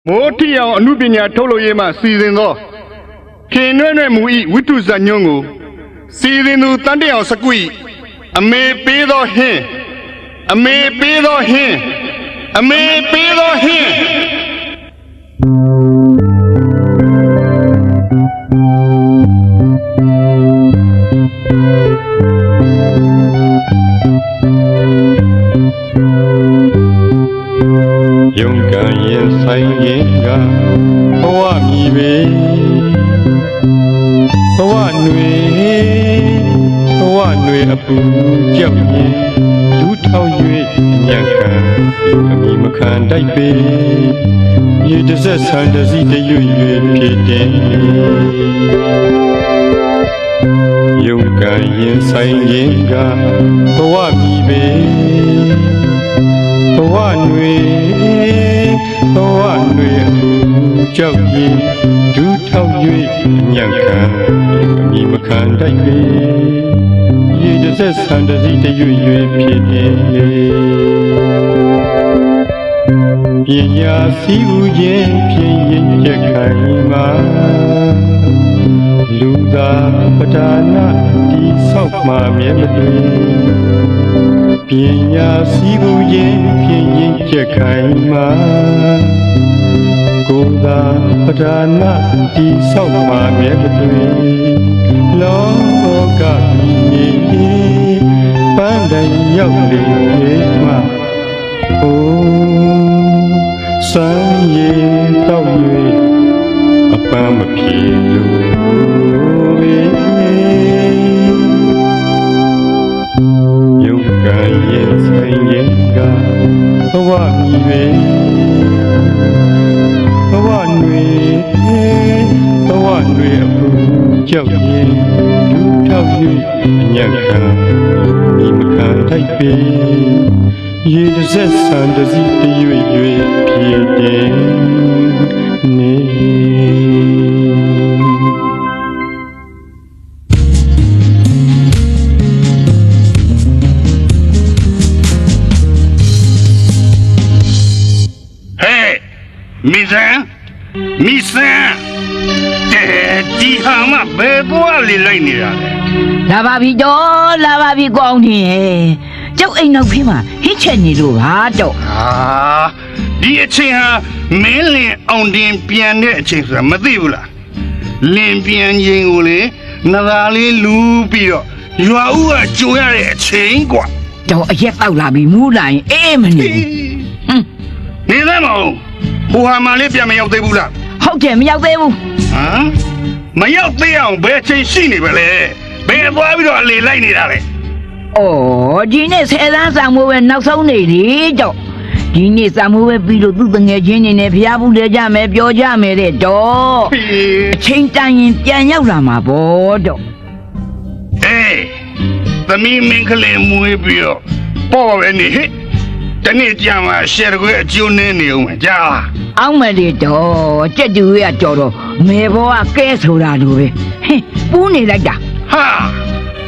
မိုးထီအောင်အမှုပညာထုတ်လို့ရေးမှစီစဉ်သောခင်နွဲ့နွဲ့မူ၏ဝိတုဇညွန်းကိုစီစဉ်သူတန်တရာစကွီအမေပေးသောဟင်းအမေပေးသောဟင်းအမေပေးသောဟင်း勇敢人生人家ဘဝမြည်ပေဘဝຫນွေအပူကြောက်ရင်ဒူးထောက်၍ညံခံအမိမခံတိုက်ပေရေတစ်ဆက်ဆန်တစီတရွ၍ဖြစ်တယ်勇敢人生人家ဘဝမြည်ပေဘဝຫນွေအပူကြောက်ရင်ဒူးထောက်၍ညံခံအမိမခံတိုက်ပေရေတစ်ဆက်ဆန်တစီတရွ၍ဖြစ်တယ်ပညာစီဥခြင်းဖြင့်ရင်ချက်ခိုင်မှာလူသာပဒါနာတိဆောက်မှမြဲမတွေ့ပညာစီဥခြင်းဖြင့်ရင်ချက်ခိုင်မှာကိုယ်သာပဒါနာတိဆောက်မှမြဲမတွေ့လောကမြေပန်းတိုင်ရောက်လေမှအိုးစံရည်တောက်၍အပန်းမပြေလို့ယုံကံရဲ့ဆိုင်ရင်ကဘဝမြည်ပေဘဝຫນွေအပူကြောက်ရင်ဒူးထောက်၍ညံ့ခံမိမခံတိုက်ပေရေတစ်ဆက်ဆန်တစီတရွ၍ဖြစ်တယ်နေမိစံဒီဟာမဘယ်သွားလေလိုက်နေတာလဲလာပါပြီတော့လာပါပြီကောင်းနေကျောက်အိမ်နောက်ဖေးမှာဟစ်ချက်နေလို့ပါတော့ဒီအချိန်ဟာမင်းလင်အောင်တင်ပြန်တဲ့အချိန်ဆိုတာမသိဘူးလားလင်ပြန်ရင်ကိုလေနဂါလေးလူပြီးတော့ရွာဦးကကြိုရတဲ့အချိန်กว่าတော့အရက်တောက်လာပြီမူးလာရင်အေးမနေနေသမောင်ဟိုဟာမလေးပြန်မရောက်သေးဘူးလားဟုတ်တယ်မရောက်သေးဘူးမရောက်သေးအောင်ဘယ်ချိန်ရှိနေပါလဲဘယ်သွားပြီးတော့အလေလိုက်နေတာလဲဒီနေ့ဆယ်သန်းဆောင်မိုးပဲနောက်ဆုံးနေလေတော့ဒီနေ့ဆောင်မိုးပဲပြီးလို့သူ့တငယ်ချင်းနေနဲ့ဖျားဘူးလဲကြမယ်ပြောကြမယ်တဲ့တော့အချိန်တန်ရင်ပြန်ရောက်လာမှာပေါ့တော့သမီးမင်းကလေးမွေးပြီးတော့ပေါ့ပဲနေဟဲ့တနေ့ကြာမှရှယ်တကွဲအကျိုးနေနေအောင်ကြာအောင်းမလေးတော့ကြက်တူရကြော်တော့မေဘောကကဲဆိုတာလိုပဲဟင်းပူးနေလိုက်တာ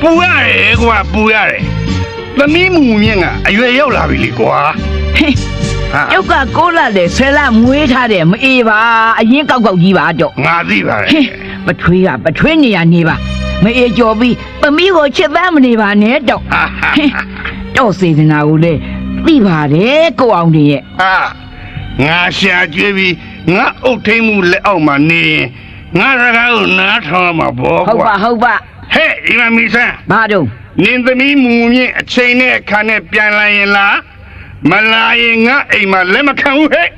ပူရတယ်ကွာပူရတယ်သမီးမူမြင့်ကအရွယ်ရောက်လာပြီလေကွာဟင်းကျောက်ကကိုလာလေဆယ်လမွေးထားတယ်မအေးပါအရင်ကောက်ကြီးပါတော့ငါသိပါတယ်ပထွေးကပထွေးနေရနေပါမအေးကြော်ပြီးသမီးကိုချစ်သားမနေပါနဲ့တော့တော့စေတနာကိုလေသိပါတယ်ကိုအောင်တွေရဲ့ငါရှာကျွေးပြီးငါအုတ်ထိန်မှုလက်အောက်မှာနေငါစကားကိုနားထောင်မှာပေါ့ကွာဟုတ်ပါဟဲ့ဒီမမီဆန်းဘာတော့နင်းသမီးမူမြင့်အချိန်နဲ့အခါနဲ့ပြန်လာရင်လားမလာရင်ငါအိမ်မှာလက်မခံဘူးဟဲ့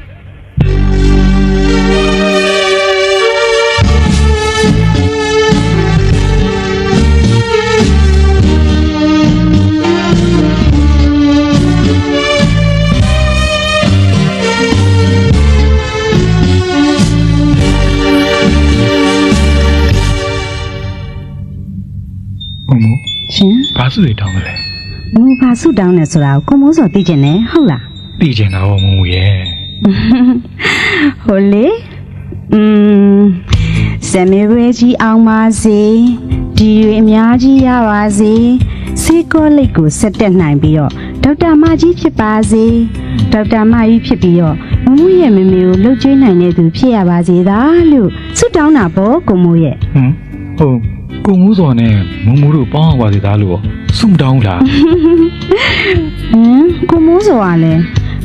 ရှင်ဘာစုတွေတောင်းတယ်မူဘာစုတောင်းတယ်ဆိုတာကိုမိုးစောသိကျင်တယ်ဟုတ်လားသိကျင်တာပေါ့မူရဲ့ဟုတ်လေစမေဝဲကြီးအောင်ပါစေဒီတွေအများကြီးရပါစေစေကောလိတ်ကိုဆက်တက်နိုင်ပြီးတော့ဒေါက်တာမကြီးဖြစ်ပါစေ ဒေါက်တာမကြီးဖြစ်ပြီးတော့မမရဲ့မမေကိုလှုပ်ကြွေးနိုင်တဲ့သူဖြစ်ရပါစေသာလို့ဆုတောင်းတာပေါ့ကိုမိုးရဲ့ ဟုတ်ကိုမိုးစော်နဲ့မမူတို့ပေါင်းအောင်ပါစေသားလို့စုမတောင်းလား ကိုမိုးစောကလည်း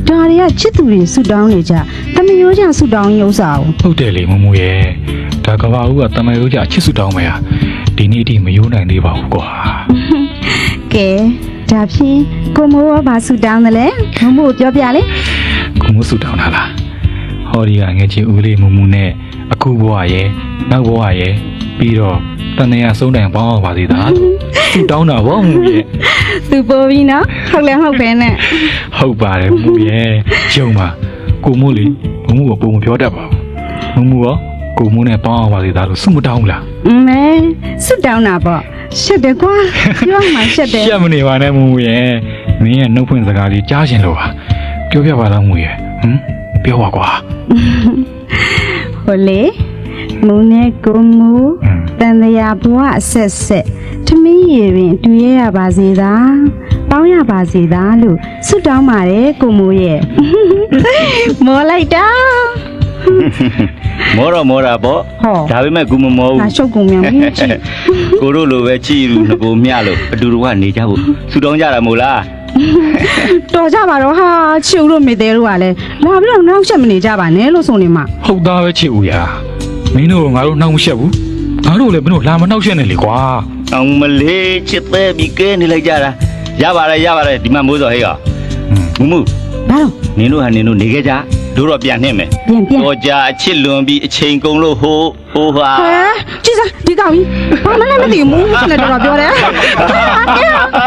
ဒါတွေကချစ်သူတွေဆုတောင်းနေကြတမယိုးကြဆုတောင်းရုပ်စာကို ဟုတ်တယ်လေမမူရဲ့ဒါကဘာဦးကတမန်ရိုးကြအချစ်စုတောင်းမယ်ဟာဒီနေ့အထိမယိုးနိုင်သေးပါဘူးကွာ ကဲဒါဖြင့်ကိုမိုးကဘာဆုတောင်းတယ်လဲမမို့ပြောပြလေ ကိုမိုးစုတောင်းတာလားဟောဒီကငယ်ချင်းဦးလေးမမူနဲ့အခုဘဝရဲ့နောက်ဘဝရဲ့ပြီးတော့တန်တရားဆုံးတိုင်ပေါင်းအောင်ပါစေသားစုတောင်းတာဗောမမူရဲ့ သူပေါ်ပြီနော်ဟုတ်လဲဟုတ်ပဲနဲ့ ဟုတ်ပါတယ်မမူရဲ့ကျုံပါကိုမိုးလေမမူကပုံမပြောတတ်ပါဘူးမမူရောကိုမိုးနဲ့ပေါင်းအောင်ပါစေသားလို့စုမတောင်းဘူးလား မဲဆုတောင်းတာပေါ့ရှက်တယ်ကွာပြောမှရှက်တယ် ရှက်မနေပါနဲ့မမူရဲ့မင်းရဲ့နှုတ်ဖွင့်စကားလေးကြားရှင်လို့ပါပြောပြပါလားမမူရဲ့ပြောပါကွာ ဟိုလေမုံနဲ့ကိုမူတန်တရားဘဝအဆက်ဆက်ထမင်းရည်ပင်တူရရပါစေသာပေါင်းရပါစေသာလို့ဆုတောင်းပါတယ်ကိုမိုးရဲ့မောလိုက်တာ မောတော့မောတာပေါ့ ဟော ဒါပေမဲ့กูမမော ငါ ဘူး ရှုပ်ကုန်မြန်ပြီကြည့် ကိုတို့လိုပဲချီလူနှစ်ကိုမျှလို့အတူတူကနေကြဖို့ဆူတောင်းကြတာမို့လား တော်ကြပါတော့ဟာချူတို့မေသေးတို့ကလည်းလာပြီးတော့နောက်ချက်မနေကြပါနဲ့လို့ဆိုနေမှာ ဟုတ်သားပဲချစ်ဦးရမင်းတို့ငါတို့နှောက်မရှက်ဘူးငါတို့လည်းမင်းတို့လာမနှောက်ရှက်နဲ့လေကွာ အောင်မလေးချစ်သေးပြီးကဲနေလိုက်ကြတာရပါတယ်ဒီမှာမိုးစော်ဟဲ့ကမူမူ ဘာလို့ နင်တို့ဟာနင်တို့နေခဲ့ကြတို့တော့ပြန်နှင့်မယ် ပြန် တော့ကြာအချစ်လွန်ပြီးအချိန်ကုန်လို့ဟိုဟာ ဟဲကြည့်စမ်းဒီကောင်ကြီးဘာမှလည်းမသိဘူးစနေတော့ပြောတယ်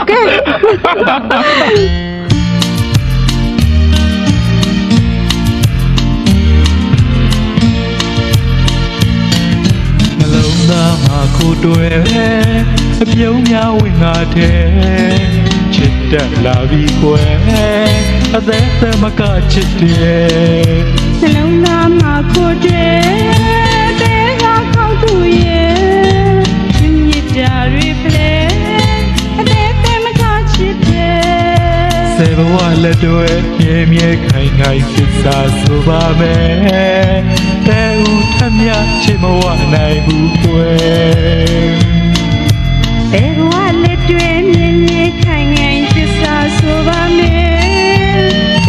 ကဲ နှလုံးသားမှာကိုတွေ့အပြုံးများဝင်ငါတဲ့ချစ်တက်လာပြီကွယ်အသက်သမကချစ်တယ် နှလုံးသားမှာကိုတဲ့တဲ့ကခောက်သူရဲ့မြစ်တာတွေဖလဲအတဲ့တဲ့မကချစ်တယ် စေဘဝလက်တွေမြဲမြဲခိုင်ခိုင်သစ္စာဆိုပါမယ်တဲဦးထမြချစ်မဝနိုင်ဘူးကွယ် ဘယ်ဘဝလက်တွေမြင်မြင်ခိုင်ခိုင်သစ္စာဆိုပါမယ်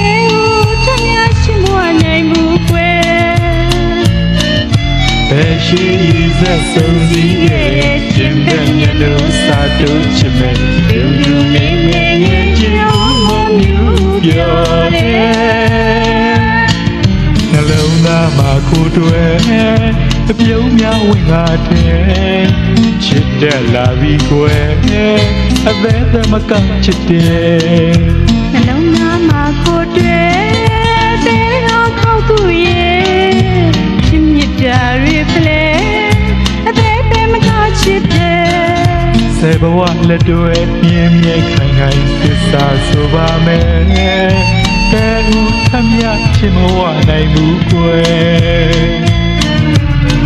အေးဦးထမရှိမဝနိုင်ဘူးကွယ် ဘယ်ရှိရည်သက်ဆုံးစည်းရဲ့ကျင်တဲ့မျက်လုံးစာတို့ချစ်မဲ့လူလူမင်းမင်းရဲ့ချစ်မှုမမျိုးပြောတယ်နှလုံးသားမှာကိုတွေ့အပြုံးများဝင်ငါတဲ့ချစ်တဲ့လာပြီကွယ်အသက်သမကချစ်တယ် နှလုံးသားမှာကိုတွေ့တဲ့ကခောက်သူရဲ့ချစ်မြတ်တာတွေဖလဲအသေးသေးမကချစ်တယ် စေဘဝလက်တွေမြင်မြဲခိုင်ခိုင်သစ္စာဆိုပါမယ်တဲဦးထမြချင်မဝနိုင်ဘူးကွယ်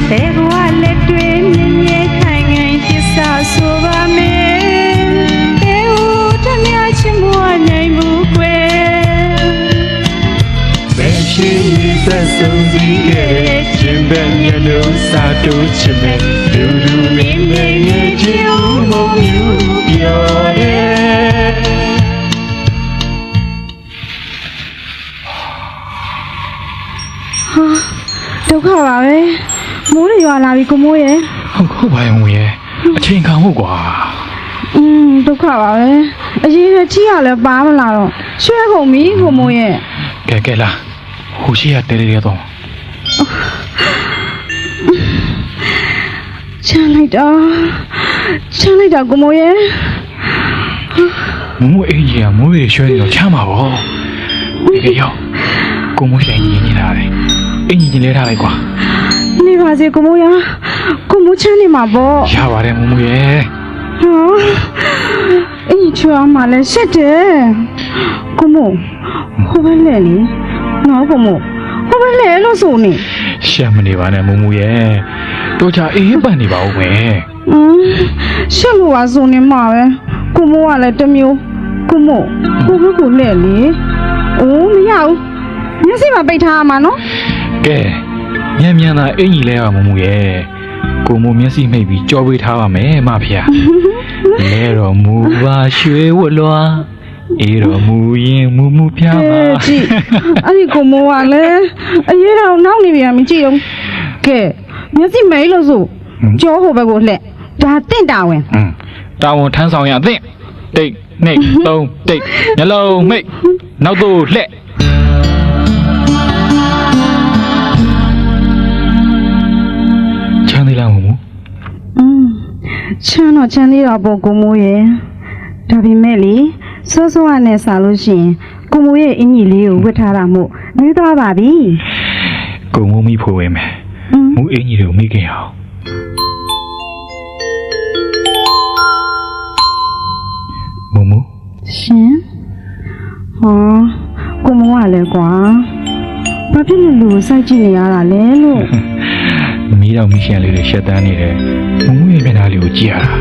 ဘယ်ဘဝလက်တွေမြင်မြဲခိုင်ခိုင်သစ္စာဆိုပါမယ်တေဦးထမချင်မဝနိုင်ဘူးကွယ် ဘယ်ရှိရည်သက်ဆုံးစည်းရဲ့ခြင်းပဲမျက်လုံးစာတို့ချစ်မဲ့လူလူမင်းမင်းရဲ့ချစ်ဦးမုံယူပြောတယ် ဒုက္ခပါပဲမိုးတွေရွာလာပြီကိုမိုးရဲ့ ဟုတ်ပါရဲ့မူရဲ့အချိန်ခံဟုတ်ကွာ ဒုက္ခပါပဲအရင်ကကြီးရလဲပါမလာတော့ရွှဲကုန်ပြီကိုမိုးရဲ့ ကဲလာဟိုရှိရတဲတဲတော့ ချမ်းလိုက်တာကိုမိုးရဲ့ မမအင်ကြီးကမိုးရေရွှဲနေတော့ချမ်းပါဗောကဲရောက်ကိုမိုးဆိုင်ကြီးနေလာတယ်အင်ကြီးလဲထားလိုက်ကွာ နေပါစေကိုမိုးရကိုမိုးချမ်းနေမှာပေါ့ ရပါတယ်မမရဲ့ ဟာအင်းချွားမှလည်းရှက်တယ်ကိုမို့ဟိုဘက်လဲလေနော်ကိုမို့ဟိုဘက်လဲလို့ဆိုနေ ရှက်မနေပါနဲ့မမရဲ့တော့ချအေးပန်နေပါဦးမယ် ရှက်လို့ပါဆိုနေမှာပဲကိုမို့ကလည်းတစ်မျိုးကိုမို့ဟိုဘက်ကိုလဲလေအိ အိုးမရဘူးမျက်စိမှာပိတ်ထားရမှာနော် ကဲမြန်မြန်သာအင်ကြီးလဲအောင်မမူရဲ့ကိုမိုးမျက်စိမိတ်ပြီးကြောပေးထားပါမယ်မဖေလဲတော်မူပါရွှေဝတ်လွာအေးတော်မူရင်မူမူပြပါ ကြည့်အဲ့ဒီကိုမိုးကလည်းအရေးတော်နောက်နေပြန်မကြည့်တော့ကဲမျက်စိမိတ်လို့ဆိုကြောဟိုဘက်ကိုလှက်ဒါတင့်တာဝင် တာဝန်ထမ်းဆောင်ရအသင့်တိတ်နှိတ်သုံးတိတ်နှလုံးမိတ်နောက်သို့လှက်ချမ်းသေးလားမမူ ချမ်းတော့ချမ်းသေးတော့ပေါ့ကိုမိုးရဲ့ဒါပေမဲ့လေစောစောကနဲ့စားလို့ရှိရင်ကိုမိုးရဲ့အင်ကြီးလေးကိုဝတ်ထားတာမို့နှွေးသွားပါပြီ ကိုမိုးမိဖို့ဝဲမယ်မူအင်ကြီးတွေကိုမိခင်အောင်မမူ ရှင်ဟောကိုမိုးကလည်းကွာဘာဖြစ်လို့လူကိုစိုက်ကြည့်နေရတာလဲလို့ မိတော့မိရှင်လေးတွေရှက်တန်းနေတယ်မမူရဲ့မျက်နှာလေးကိုကြည့်ရတာ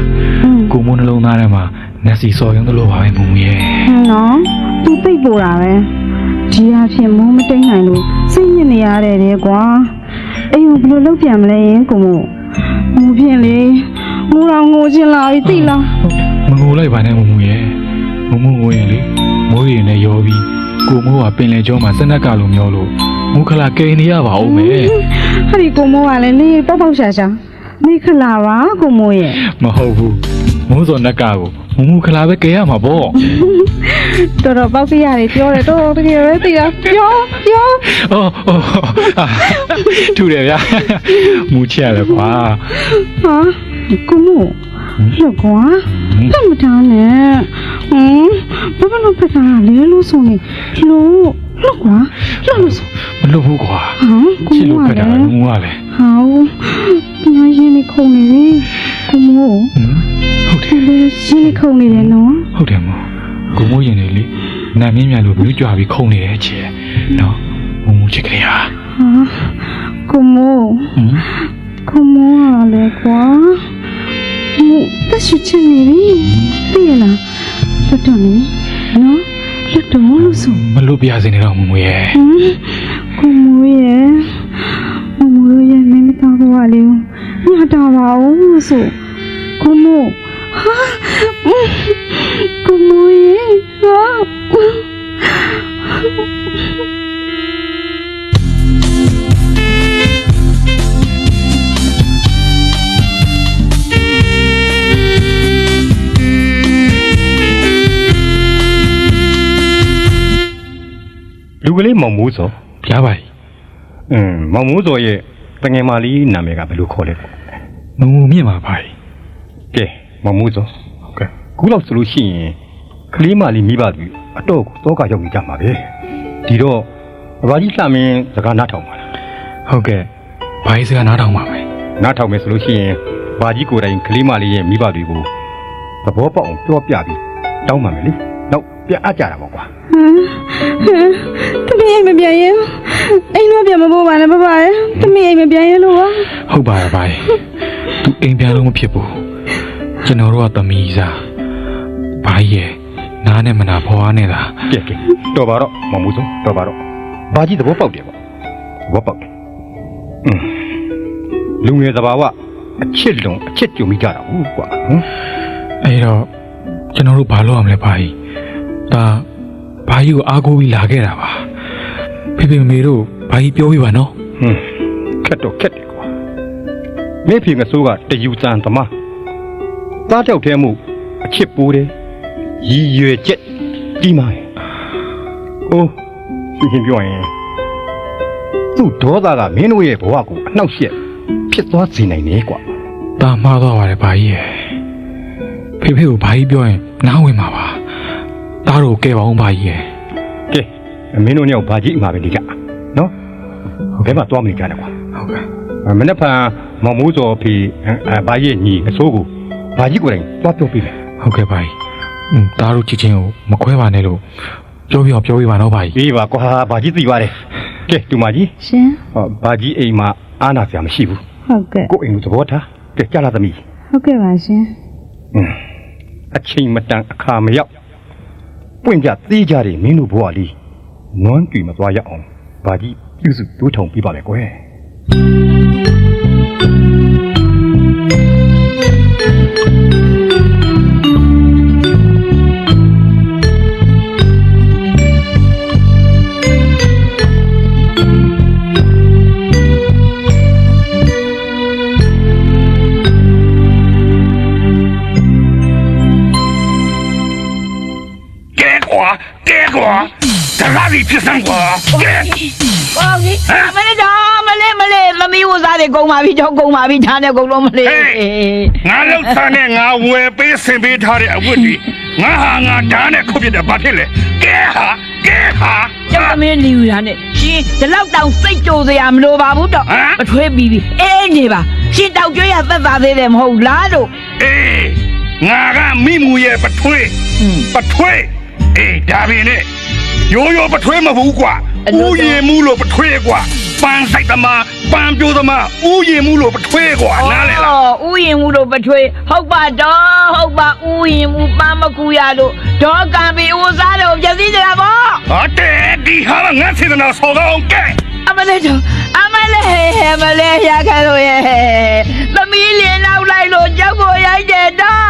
ကိုမိုးနှလုံးသားထဲမှာနက်စီစော်ရုံးသလိုပါပဲမမူရဲ့ နော်သူသိပ်ပို့တာပဲဒီအဖြစ်မိုးမတိန်နိုင်လို့စိတ်ညစ်နေရတယ်တဲ့ကွာအိမ်ကိုဘယ်လိုလုပ်ပြန်မလဲကိုမိုးဖြင့်လေငိုတော့ငိုချင်လာပြီသိလား မငိုလိုက်ပါနဲ့မမူရဲ့မမူငိုရင်လေမိုးရင်နဲ့ရောပြီးကိုမိုးကပင်လယ်ကျောမှာစနက်ကလိုမျောလို့မူခလာကိန်းနေရပါဦးမယ် ဟာဒီကိုမိုးကလည်းနေပေါက်ပေါက်ရှာရှာမိခလာပါကိုမိုးရဲ့ မဟုတ်ဘူးမိုးစော်နက်ကကိုမမူခလာပဲကဲရမှာပေါ့ တော်တော်ပေါက်စီရတယ်ပြောတယ်တော်တော်တကယ်ပဲသိတာပြော အော်ထူတယ်ဗျာမူချရတယ်ကွာ ဟာကိုမို့လှကွာလှမထားနဲ့ဘာလို့ဖတ်တာလဲလို့ဆိုနေလှကွာလှလို့ဆို မလုပ်ဘူးကွာ ဟာကို ချစ်လို့ မို့ ဖတ်တာ လည်း ငူရလဲ ဟာညာရင်နေခုန်နေပြီကိုမို့ ဟုတ်တယ် ဒီရှင်နေခုန်နေတယ်နော် ဟုတ်တယ်မို့ကိုမိုးရင်လေနာမင်းမြလို့ပြီးကြွားပြီးခုံနေတယ်ချေနော်မမူချစ်ကလေးဟာ ဟာကိုမို့ကိုမို့ကလည်းကွာတက်ရှိချင်နေပြီသိရလားလွတ်တော့နေနော်လွတ်တော့လို့ဆို မလုပ်ပြစင်နေတော့မမူရဲ့ ကိုမိုးရဲ့မင်းတော်ကလေးညတာပါဦးဆိုကိုမိုးဟာကိုမိုးရဲ့ဟာ လူကလေးမောင်မိုးစော ဖျားပါ့ မောင်မိုးစောရဲ့တငယ်မလေးနာမည်ကဘယ်လိုခေါ်လဲပေါ့ မမူမြင့်ပါပါ့ ကဲမောင်မိုးစောဟုတ်ကဲ့ခုလောက်ဆိုလို့ရှိရင်ကလေးမလေးမိဘသူအတော့ကိုတောကရောက်နေကြမှာပဲဒီတော့အဘာကြီးလှမင်းစကားနားထောင်ပါလား ဟုတ်ကဲ့ဘာကြီးစကားနားထောင်ပါမယ် နားထောင်မယ်ဆိုလို့ရှိရင်ဘာကြီးကိုယ်တိုင်ကလေးမလေးရဲ့မိဘတွေကိုသဘောပေါက်အောင်ပြောပြပြီးတောင်းပါမယ်လေနောက်ပြန်အပ်ကြတာပေါ့ကွာ သမီးအိမ်မပြန်ရင်အိမ်တော့ပြန်မပို့ပါနဲ့ပပရဲ့သမီးအိမ်မပြန်ရင်လို့ပါ ဟုတ်ပါရဲ့ဘာကြီးသူအိမ်ပြန်လို့မဖြစ်ဘူးကျွန်တော်တို့ကသမီးစားဘာကြီးရဲ့နားနဲ့မနာဖွားနေတာ ကဲတော်ပါတော့မောင်မိုးစောတော်ပါတော့ဘာကြီးသဘောပေါက်တယ်ပေါ့သဘောပေါက်တယ်လူငယ်သဘာဝအချစ်လုံးအချစ်ကြုံမိကြတာဟုတ်ကွာဟမ် အဲ့တော့ကျွန်တော်တို့ဘာလုပ်ရမလဲဘာကြီးဒါဘာကြီးကိုအားကိုးပြီးလာခဲ့တာပါဖေဖေမေတို့ဘာကြီးပြောပြပါနော် ခက်တော့ခက်တယ်ကွာမိဖေငစိုးကတယူစံသမားသားကြောက်တဲ့မှုအချစ်ပိုးတယ်ရည်ရွယ်ချက်ကြီးမားတယ်အိုးရှင်းပြောရင်သူ့ဒေါသကမင်းတို့ရဲ့ဘဝကိုအနှောက်အယှက်ဖြစ်သွားစေနိုင်တယ်ကွာ ဒါမှားသွားပါတယ်ဘာကြီးရဲ့ဖေဖေကိုဘာကြီးပြောရင်နားဝင်မှာပါသားတို့ကဲပါအောင်ဘာကြီးရဲ့ ကဲမင်းတို့ညောင်ဘာကြီးအမှာပဲဒီကနော်ဘယ်မှာသွားမနေကြလဲကွာ ဟုတ်ကဲ့ မနေ့ဖန်မောင်မိုးစောဖေဘာကြီးညီအစိုးကိုဘာကြီးကိုယ်တိုင်သွားပြောပြမယ် ဟုတ်ကဲ့ဘာကြီးသားတို့ချစ်ချင်းကိုမခွဲပါနဲ့လို့ပြောပြပါတော့ဘာကြီး အေးပါကွာဘာကြီးသိပါတယ်ကဲတူမကြီး ရှင် ဘာကြီးအိမ်မှာအားနာစရာမရှိဘူး ဟုတ်ကဲ့ ကိုယ့်အိမ်ကိုသဘောထားကဲကြားလာသမီး ဟုတ်ကဲ့ပါရှင် အချိန်မတန်အခါမရောက်ပွင့်ကြသေးကြတယ်မင်းတို့ဘဝလေး နွမ်းကြည့်မသွားရအောင်ဘာကြီးပြုစုတိုးထုံပြပါလေကွယ်这哪里去生活？ ဟုတ်ပြီမလေးတော့မလေးသမီးဝစားတွေကုန်ပါပြီကြောက်ကုန်ပါပြီထားတဲ့ကုန်လုံးမလေး ငါလောက်သားနဲ့ငါဝယ်ပေးဆင်ပေးထားတဲ့အဝတ်တွေငါဟာငါဓာတ်နဲ့ခုတ်ပြတဲ့ဘာဖြစ်လဲကဲဟာ ကျောက်သမီးလီယူတာနဲ့ရှင်ဒီလောက်တောင်စိတ်ကြိုစရာမလိုပါဘူးတော့မထွေးပြီးပြီအေးနေပါရှင်တောက်ကျွေးရသက်သာသေးတယ်မဟုတ်လားတို့ အေးငါကမိမှုရဲ့ပထွေးအေးဒါပဲနဲ့ရိုးပထွေးမဟုတ်ကွာဥယျာဉ်မှုလို့ပထွေးကွာပန်းဆိုင်သမားပန်းပြိုးသမားဥယျာဉ်မှုလို့ပထွေးကွာနားလေလား ဥယျာဉ်မှုလို့ပထွေးဟုတ်ပါတော့ဟုတ်ပါဥယျာဉ်မှုပန်းမကူရလို့ဒေါကံပြီးဝစားတော့ပြည့်စည်ကြတာပေါ့ ဟုတ်တယ်ဒီဟာကငါစေတနာဆော်ကောင်းကဲ အမလေးရခဲ့လို့ရဲ့သမီးလေးနောက်လိုက်လို့ကြောက်ကိုရိုက်တယ်တော့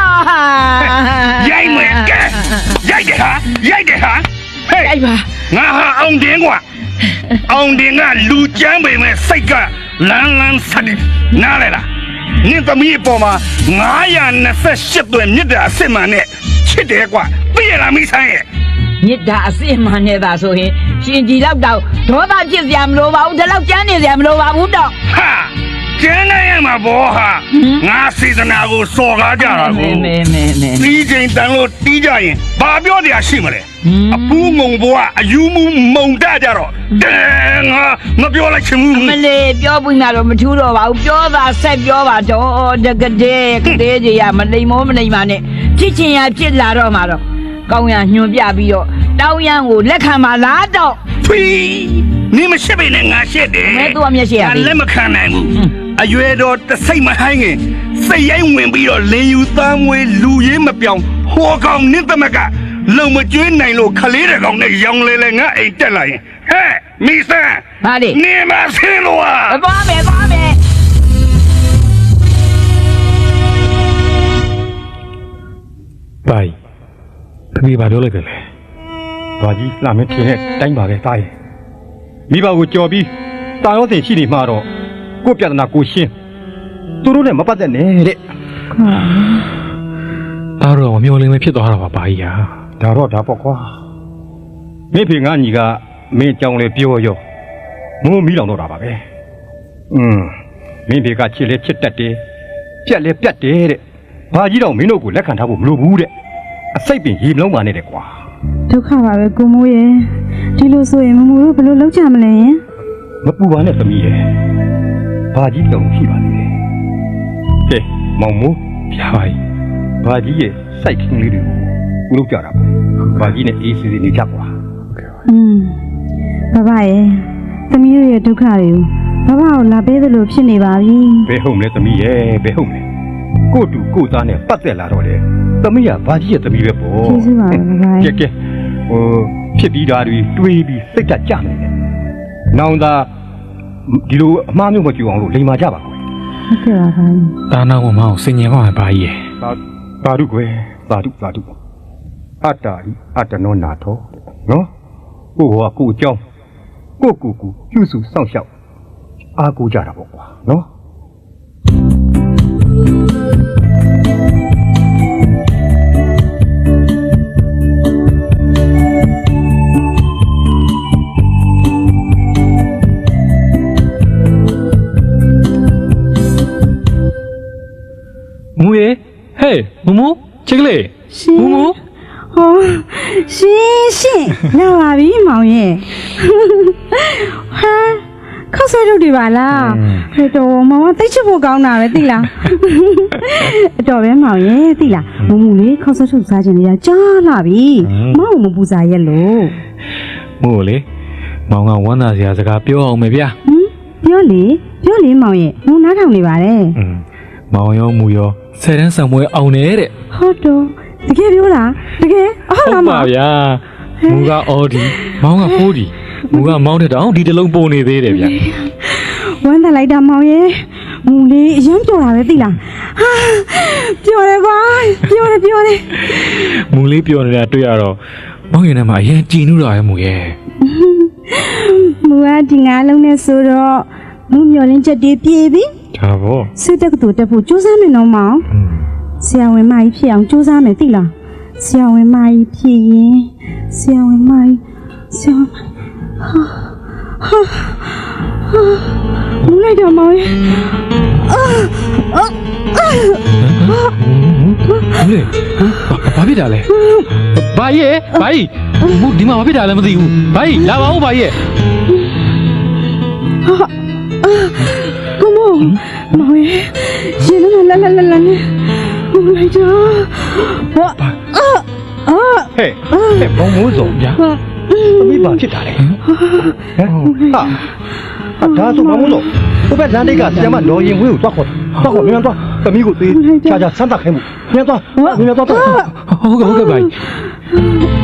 ရိုက်မယ်ကဲရိုက်တယ်ဟာဟေး ရိုက်ပါ ငါဟာအောင်တင်ကွာအောင်တင်ကလူကျမ်းပေမဲ့စိတ်ကလန်းဆက်တယ်နားလေလားနင့်သမီးအပေါ်မှာ928သွဲမြစ်တာအစ်စ်မှန်နဲ့ချစ်တယ်ကွာသိရလားမိဆိုင်ရဲ့ မြစ်တာအစစ်မှန်နေတာဆိုရင်ရှင်ကြီးလောက်တော့ဒေါသဖြစ်စရာမလိုပါဘူးဒီလောက်ကြမ်းနေစရာမလိုပါဘူးတော့ ဟာကျန်းနေရမှာဘောဟာငါစေတနာကိုစော်ကားကြတာကိုတီးချိန်တန်လို့တီးကြရင်ဘာပြောတရားရှိမလဲအပူးငုံဘွားအယူမှုမုံတကြတော့တဲငါမပြောလိုက်ချင်ဘူး မလေးပြောပြီးမှတော့မထူးတော့ပါဘူးပြောတာဆက်ပြောပါတော့တကတဲ့ကြီးရမလိမ်မောမလိမ်ပါနဲ့ဖြစ်ချင်ရဖြစ်လာတော့မှာတော့ကောင်းရညွန်ပြပြီးတော့တောင်းရန်ကိုလက်ခံပါလားတော့ ဖီနင်းမရှိပေနဲ့ငါရှက်တယ် မဲသူကမျက်ရှိရပြီ လက်မခံနိုင်ဘူးအရွယ်တော်တစိတ်မဟိုင်းခင်စိတ်ရိုင်းဝင်ပြီးတော့လင်ယူသားမွေးလူရင်းမပြောင်းဟောကောင်နင့်သမက်ကလုံမကျွေးနိုင်လို့ခလေးတဲ့ကောင်နဲ့ရောင်လဲငါအိမ်တက်လာရင်ဟဲ့မိဆန်း ဟာလေ နေမဆင်းလို့อ่ะ သွားမယ်ဘာသမီးဘာပြောလိုက်တယ်လဲဘာကြီးလှမင်းထင်တဲ့တိုင်းပါပဲသားရဲ့မိဘကိုကြော်ပြီးတာရောစင်ရှိနေမှာတော့ကိုပြဿနာကိုရှင်းသူတို့နဲ့မပတ်သက်နဲ့တဲ့ အားတော့မမျောလင်းလည်းဖြစ်သွားတာပါဘာကြီးဟာ ဒါတော့ဒါပေါ့ကွာမိဖေငါညီကမင်းကြောင်လေပြောရောမိုးမီးလောင်တော့တာပါပဲမင်းဖေကချစ်လေချစ်တတ်တယ်ပြက်လေပြတ်တယ်တဲ့ဘာကြီးတော့မင်းတို့ကိုလက်ခံထားဖို့မလိုဘူးတဲ့အစိတ်ပင်ရေမလုံးပါနဲ့တဲ့ကွာ ဒုက္ခပါပဲကိုမိုးရဲ့ဒီလိုဆိုရင်မမူတို့ဘယ်လိုလုပ်ကြမလဲယင် မပူပါနဲ့သမီးရဲ့ဘာကြီးတောင်ရှိပါသေးတယ်ဟဲ့မောင်မိုး ဖျားပါကြီး ဘာကြီးရဲ့စိုက်ခင်းလေးတွေကိုလုပ်ကြတာပေါ့ဘာကြီးနဲ့အေးစီစီနေကြကွာ ဘဘရဲ့သမီးတို့ရဲ့ဒုက္ခတွေကိုဘဘကိုလာပေးသလိုဖြစ်နေပါပြီ ဘယ်ဟုတ်မလဲသမီးရဲ့ဘယ်ဟုတ်မလဲကိုတူကိုသားနဲ့ပတ်သက်လာတော့လေသမီးကဘာကြီးရဲ့သမီးပဲပေါ့ ကျေးဇူးပါဘဘရဲ့ ကဲဖြစ်ပြီးသားတွေတွေးပြီးစိတ်ဓာတ်ကြနေတယ်နောင်သာဒီလိုအမှားမျိုးမကြည့်အောင်လို့လိန်မာကြပါကွယ် ဟုတ်ကဲ့ပါဘ တာနာမမအောင်စင်ញင်ကောင်းဘာကြီးရဲ့ သာဓုကွယ်သာဓုအတ္တာဤအတ္တနောနာထောနော်ကိုကကိုအကြောင်းကိုပြုစုစောင့်ရှောက်အားကိုးကြတာပေါ့ကွာနော် မူရဲ့ဟဲ့မမချစ်ကလေးမမ ဟောရှင်လာပါပြီမောင်ရဲ့ဟာခောက်ဆွဲထုတ်တွေပါလားဟဲ့တော့မောင်ကသိချစ်ဖို့ကောင်းတာပဲသိလားအတော်ပဲမောင်ရဲ့သိလားမမူလေးခောက်ဆွဲထုတ်စားခြင်းတွေကကြားလာပြီမောင်မပူစားရက်လို့ မို့လေမောင်ကဝမ်းသာစရာစကားပြောအောင်မယ်ဗျာ ပြောလေမောင်ရဲ့မူနားထောင်နေပါတယ် မောင်ရောမူရော10တန်းဆောင်ပွဲအောင်နေတဲ့ ဟုတ်တော့တကယ်ပြောတာတကယ်အဟုတ်လား ဟုတ် မော ပါ င် ဗျာ ဟ မူကအော်ဒီမောင်းကဖိုးဒီမူကမောင်းတဲ့တောင်ဒီတလုံးပုံနေသေးတယ်ဗျ ဝမ်းတက်လိုက်တာမောင်ရဲ့မူလေးအရင်ပြောတာပဲသိလားဟာပြောတယ်ကွာပြောတယ် မူလေးပြောနေတာတွေ့ရတော့မောင်းရင်ထဲမှာအရင်ကြည်နူးတာရဲ့မူရဲ့ မူကဒီငါလုံးနဲ့ဆိုတော့မူမျောလင်းချက်တည်းပြေးပြီ ဒါပေါ့ စစ်တက်ကတူတက်ဖို့ကြိုးစားမယ်နော်မောင်ဆရာဝန်မကြီးဖြစ်အောင်ကြိုးစားမယ်သိလားဆရာဝန်မကြီးဖြစ်ရင်ဆရာဝန်မကြီးမူလိုက်တော့မောင်ရဲ့ မလေးဘာဖြစ်တာလဲဘာရဲ့ဘာကြီးမူဒီမှာဘာဖြစ်တာလဲမသိဘူးဘာကြီးလာပါဦးဘာကြီး ကိုမောင်ရဲ့ရှင်လုံးလာနေမူလိုက်တော့ဟော ဟဲ့မောင်မိုးစုံဗျာသမီးဘာဖြစ်တာလဲဟမ်ဟာဒါဆိုမောင်မိုးစုံဘယ်လမ်းတိတ်ကဆရာမတော်ရင်ဝေးကိုသွားခေါ်မြန်သွားသမီးကိုသေးချာချာစမ်းသပ်ခိုင်းမှုမြန်သွားဟုတ်ကဲ့ဘာကြီး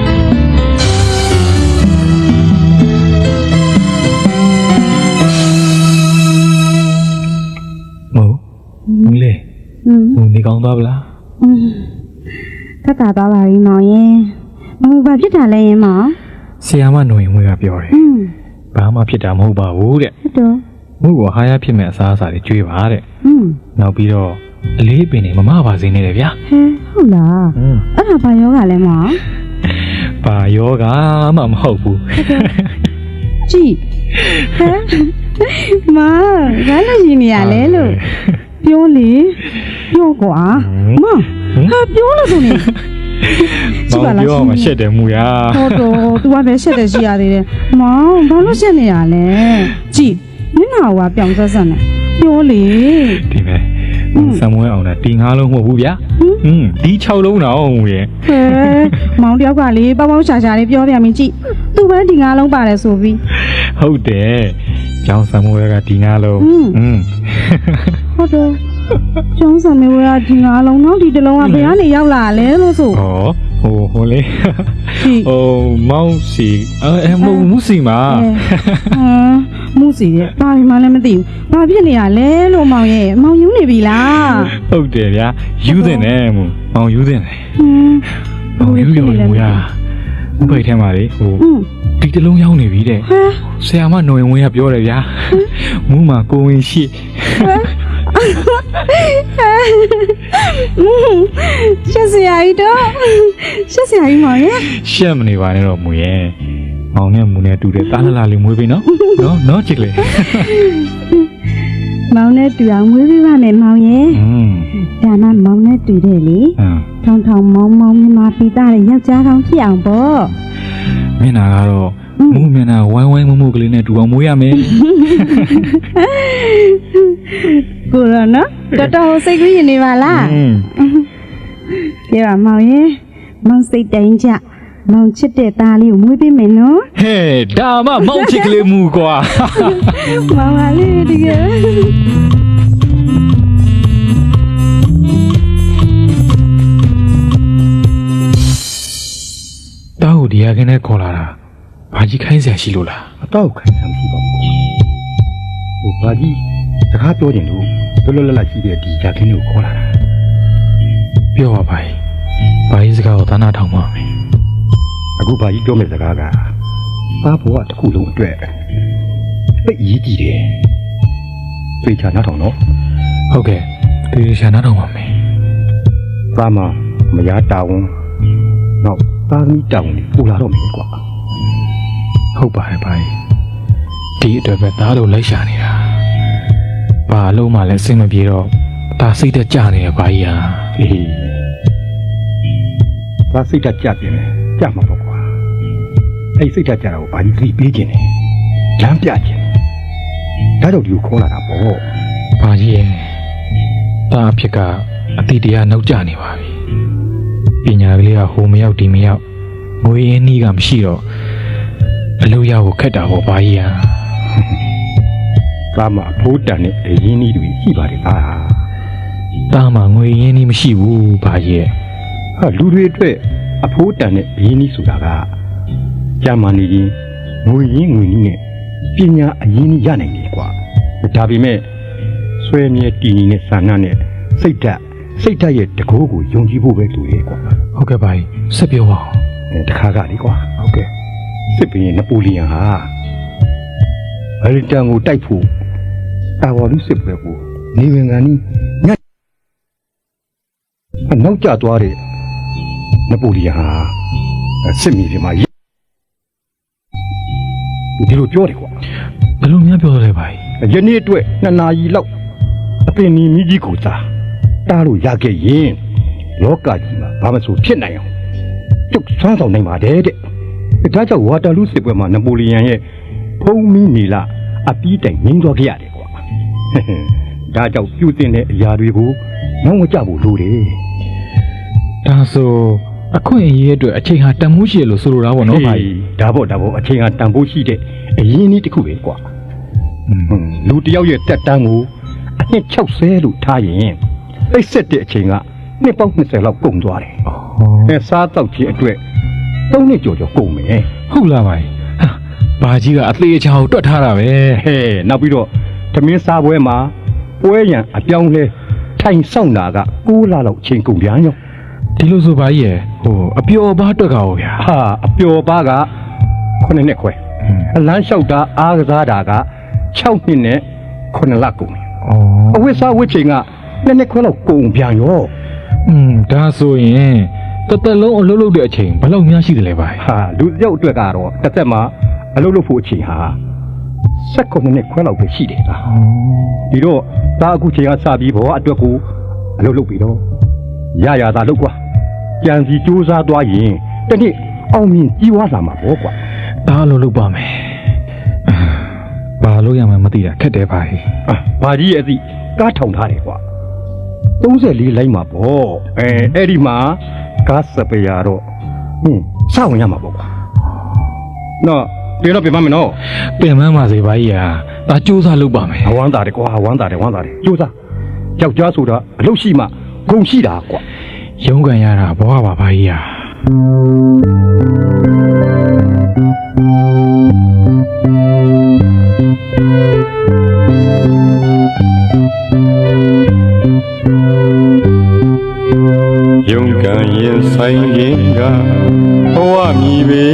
မလေးမူနေကောင်းသွားဗလား ထပ်တာသွားပါပြီမောင်ရဲ့မူဘာဖြစ်တာလဲရင်မောင် ဆီယာမနှုံရင်ဝေးကပြောတယ်ဘာမှဖြစ်တာမဟုတ်ပါဘူးတဲ့ ဟုတ်တော့ မူကဟာရဖြစ်မဲ့အစားအစာတွေကျွေးပါတဲ့နောက်ပြီးတော့အလေးပင်တွေမမပါစေနဲ့လေဗျာ ဟဲဟုတ်လားအဲ့ဒါဘာယောဂလဲမောင် ဘာယောဂမှမဟုတ်ဘူး ကြည့်ဟဲမောင်ဘာလို့ရှင်နေရလဲလို့ပြောလေပြောကွာမောင်ဟာပြောလို့ဆိုနေ မောင်ပြောမှရှက်တယ်မူရ ဟုတ်တော့ तू ကပဲရှက်တယ်ရှိရသေးတယ်မောင်ဘာလို့ရှက်နေရလဲကြည့်မျက်နှာကပြောင်ဆက်ဆက်နေပြောလေ ဒီမဲ့ဆံမွဲအောင်တာတီ၅လုံးမဟုတ်ဘူးဗျာဒီ6လုံးတော့မူရဲ့ ဟဲမောင်တယောက်ကလေပေါက်ပေါက်ရှာရှာလေးပြောပြမင်းကြည့် तू ပဲဒီ၅လုံးပါတယ်ဆိုပြီး ဟုတ်တယ်ကျောင်းဆံမွဲကဒီ၅လုံးဟုတ်တော့ကျောင်းဆံမွဲကဒီ၅လုံးနောက်ဒီတစ်လုံးကဘယ်ကနေရောက်လာလဲလို့ဆို ဟိုလေမောင်စီမူစီမှာမူစီရဲ့ဘာမှလည်းမသိဘူးဘာဖြစ်နေရလဲလို့မောင်ရဲ့မောင်ယူနေပြီလား ဟုတ်တယ်ဗျာယူတင်တယ်မူမောင်ယူတင်တယ်မောင်ယူရမူရဥပိတ်ထဲမှာလေဒီတလုံးရောက်နေပြီတဲ့ဆရာမနှုံရင်ဝင်းကပြောတယ်ဗျာမူမှာကိုဝင်ရှိရှက်စရာကြီးတော့ရှက်စရာကြီးမောင်ရဲ့ ရှက်မနေပါနဲ့တော့မူရဲ့မောင်နဲ့မူနဲ့တူတယ်တားလှလေးမွေးပြီနော်နော်ချစ်လေမောင်နဲ့တူအောင်မွေးပြီးပါနဲ့မောင်ရဲ့ဒါမှမောင်နဲ့တူတယ်လေထောင်ထောင်မောင်မြန်မာပြည်သားရဲ့ယောက်ျားကောင်းဖြစ်အောင်ပေါ့မျက်နှာကတော့မူမျက်နှာဝိုင်းဝိုင်းမကလေးနဲ့တူအောင်မွေးရမယ်ကိုရနော်တော်စိတ်ကူးရင်နေပါလားပြောပါမောင်ရဲ့မောင်စိတ်တိုင်းကြမောင်ချစ်တဲ့သားလေးကိုမွေးပေးမယ်နော်ဟဲ့ဒါမှမောင်ချစ်ကလေးမူကွာမောင်ပါလေတကယ်တောက်ဒီရခင်းနဲ့ခေါ်လာတာဘာကြီးခိုင်းစရာရှိလို့လားအတော့ခိုင်းတာမရှိပါဘူးဟိုဘာကြီးစကားပြောကြင်လို့လွတ်လွတ်လပ်လပ်ရှိတဲ့ဒီဂျာခင်းကိုခေါ်လာတာပြောပါဘာကြီးစကားကိုသနာထောင်ပါမယ်အခုဘာကြီးပြောမယ့်စကားကသားဘဝတစ်ခုလုံးအတွက်သိအရေးကြီးတယ်သိချာနားထောင်နော်ဟုတ်ကဲ့သိချာနားထောင်ပါမယ်သားမမရတာဝန်နောက်သားသမီးတာဝန်ပူလာတော့မယ်ကွာဟုတ်ပါတယ်ဘာကြီးဒီအတွက်ပဲသားတို့လိုက်ရှာနေတာဘာအလုံးမှလည်းအဆင်မပြေတော့ဒါစိတ်သက်ကြနေတယ်ဘာကြီးဟာအေးဒါစိတ်သက်ကြပြင်းတယ်ကြမှာပေါ့ကွာအဲ့စိတ်သက်ကြတာကိုဘာကြီးသိပေးခြင်းလဲလမ်းပြခြင်းဒါတော့ဒီကိုခေါ်လာတာပေါ့ဘာကြီးရဲ့ဒါအဖြစ်ကအတိတရားနောက်ကျနေပါပြီပညာကလေးကဟိုမရောက်ဒီမရောက်ငွေရင်းနှီးကမရှိတော့အလုပ်ရဖို့ခက်တာပေါ့ဘာကြီးဟာသားမအဖိုးတန်တဲ့အရင်းနှီးတွေရှိပါတယ်သားမငွေရင်းနှီးမရှိဘူးဘာကြီးရဲ့ဟာလူတွေအတွက်အဖိုးတန်တဲ့အရင်းနှီးဆိုတာက ကြာမှနေရင်ငွေရင်းငွေနည်းနဲ့ပညာအရင်းကြီးရနိုင်တယ်ကွာဒါပေမဲ့ဆွဲမြဲတည်နေတဲ့ဆန္ဒနဲ့စိတ်ဓာတ်ရဲ့တကိုးကိုယုံကြည်ဖို့ပဲတူရဲ့ကွာ ဟုတ်ကဲ့ပါဆက်ပြောပါအောင် တခါကလေကွာဟုတ်ကဲ့စစ်ဘင်းနပိုလီယန်ဟာအရီတန်ကိုတိုက်ဖို့တာဝါလူစစ်ပွဲကိုနေဝင်ကန်ကြီးညနောက်ကျသွားတဲ့နပိုလီယန်ဟာစစ်မြေပြင်မှာဒီလိုပြောတယ်ကွာ ဘယ်လိုများပြောလဲပါ ယနေ့အတွက်2 နာရီလောက်အပင်နီမြကြီးကိုတားလို့ရခဲ့ရင်လောကကြီးမှာဘာမှဆိုဖြစ်နိုင်အောင်ကျုပ်ဆွမ်းဆောင်နိုင်ပါတယ်တဲ့ဒါကြောင့်ဝါတာလူစစ်ပွဲမှာနပိုလီယန်ရဲ့ဖုံးမီနီလာအပီးတိုင်ငင်းသွားခဲ့ရတယ်ကွာဒါကြောင့်ပြုတင်တဲ့အရာတွေကိုနောက်မကြဖို့လိုတယ် ဒါဆိုအခွင့်အရေးအတွက်အချိန်ဟာတန်ဖိုးရှိလို့ဆိုလိုတာပေါ့နော်ဗျာ ဒါပေါ့အချိန်ဟာတန်ဖိုးရှိတဲ့အရင်းအနှီးတစ်ခုပဲကွာလူတယောက်ရဲ့တက်တန်းကိုအနှစ်60လို့ထားရင်အိတ်ဆက်တဲ့အချိန်ကနှစ်ပေါင်း20လောက်ကုန်သွားတယ်စားတောက်ခြင်းအတွက်3 နှစ်ကျော်ကုန်မယ် ဟုတ်လားဗျာဘာကြီးကအသေးအချာကိုတွက်ထားတာပဲ နောက်ပြီးတော့သမင်းစားပွဲမှာပွဲရန်အပြောင်းလဲထိုင်ဆောင်တာက6 လလောက်အချိန်ကုန်ပြန်ရော ဒီလိုဆိုပါရဲ့အပျော်ပါးတွက်ကရောဗျာ အပျော်ပါးက9 နှစ်ခွဲအလန်းလျှောက်တာအားကစားတာက6 နှစ်နဲ့9 လကုန်တယ်အဝိစားဝိချိန်က2 နှစ်ခွဲလောက်ကုန်ပြန်ရော ဒါဆိုရင်တသက်လုံးအလုပ်လုပ်တဲ့အချိန်ဘယ်လောက်များရှိတယ်လဲဗျာ လူတယောက်အတွက်ကတော့တစ်သက်မှာအလုပ်လုပ်ဖို့အချိန်ဟာ19 နှစ်ခွဲလောက်ပဲရှိတယ်ဒီတော့ဒါအခုချိန်ကစပြီးဘောအတွက်ကိုအလုပ်လုပ်ပြီးတော့ရတာလုပ်ကွာကြံစီစူးစမ်းသွားရင်တနေ့အောင်မြင်ကြီးဝါလာမှာပေါ့ကွာ ဒါလို့လုပ်ပါမယ်ဘာလို့ရမှမသိတာခက်တယ်ဗျာ ဘာကြီးရဲ့အသည့်ကားထောင်ထားတယ်ကွာ34လိုင်းမှာပေါ့အဲ့ဒီမှာကားစပယ်ရတော့စဝင်ရမှာပေါ့ကွာနော်ပြန်တော့ပြန်မမယ်နော် ပြင်မပါစေဗျာကြီးဒါစူးစမ်းလုပ်ပါမယ် ဝမ်းသာတယ်ကွာဝမ်းသာတယ်ကြိုးစားယောက်ျားဆိုတာအလုပ်ရှိမှဂုဏ်ရှိတာကွာ ရုန်းကန်ရတာဘဝပါဗျာကြီးရုန်းကန်ရင်ဆိုင်ရင်ကဘဝမြည်ပေ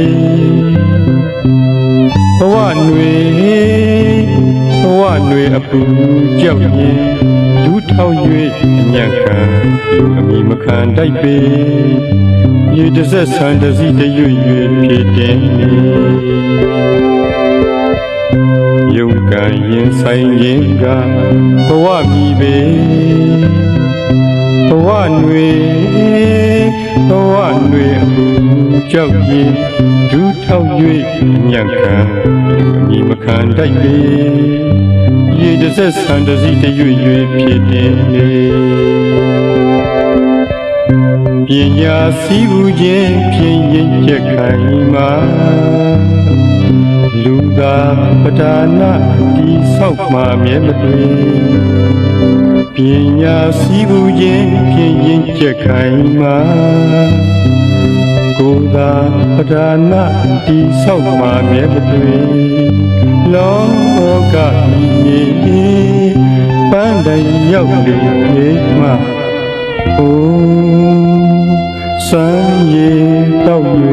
ဘဝຫນွေအပူကြောက်ရင်ဒူးထောက်၍အညံ့ခံလူအမိမခံတိုက်ပေရေတစ်ဆက်ဆန်တစည်းတရွ၍ဖြစ်တယ်ရုန်းကန်ရင်ဆိုင်ရင်ကဘဝမြည်ပေဘဝຫນွေအပူကြောက်ရင်ဒူးထောက်၍ညံ့ခံအမိမခံတိုက်ပေရေတစ်ဆက်ဆန်တစည်းတရွဖြစ်တယ်ပညာစည်းဘူးခြင်းဖြင့်ရင်ချက်ခိုင်မှာလူသာပဒါနာတိဆောက်မှမြဲမသွေပညာစည်းဘူးခြင်းဖြင့်ရင်ချက်ခိုင်မှာကိုယ်သာပဒါနာတိဆောက်မှမြဲမသွေလောကကြီးပန်းတိုင်ရောက်လေမှအိုးစမ်းရည်တောက်၍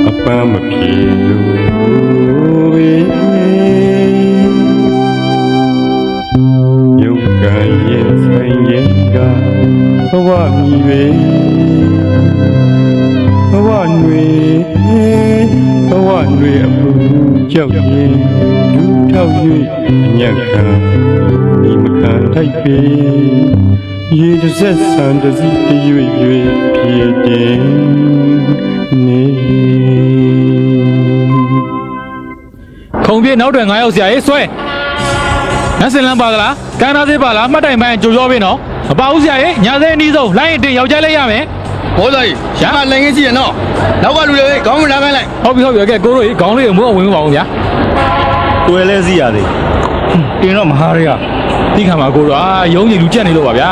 အပန်းမပြေလို့ပဲရုပ်ကံရင်ဆိုင်ရင်ကဘဝမြည်ပဲဘဝຫນွေအပူကြောက်ရင်ဒူးထောက်၍ညံ့ခံဒီမခံထိုက်ပေရေတစ်ဆက်ဆန်တစည်းတရွဖြစ်တယ်နေ ခုံပြေနောက်တွင်9ယောက်ဆရာရေးဆွဲနတ်စင်လန်းပါသလားကန်းသားသေးပါလားမှတ်တိုင်ပိုင်းကြိုရောပေးနော်မပါဘူးဆရာရေးညာသေးအနည်းဆုံးလိုင်းရင်တင်ယောက်ျားလေးရမယ် ဘောသားကြီးရမလည်းငင်းကြည့်ရနော်နောက်ကလူတွေခေါင်းမလာခိုင်းလိုက် ဟုတ်ပြီကဲကိုတို့ခေါင်းလေးကိုမိုးအောင်ဝင်ပါဦးဗျာ ကိုယ်လဲစီရသေး တင်တော့မဟာရရ ဒီခါမှာကိုတော့ရုံးကြီးလူကြက်နေလို့ပါဗျာ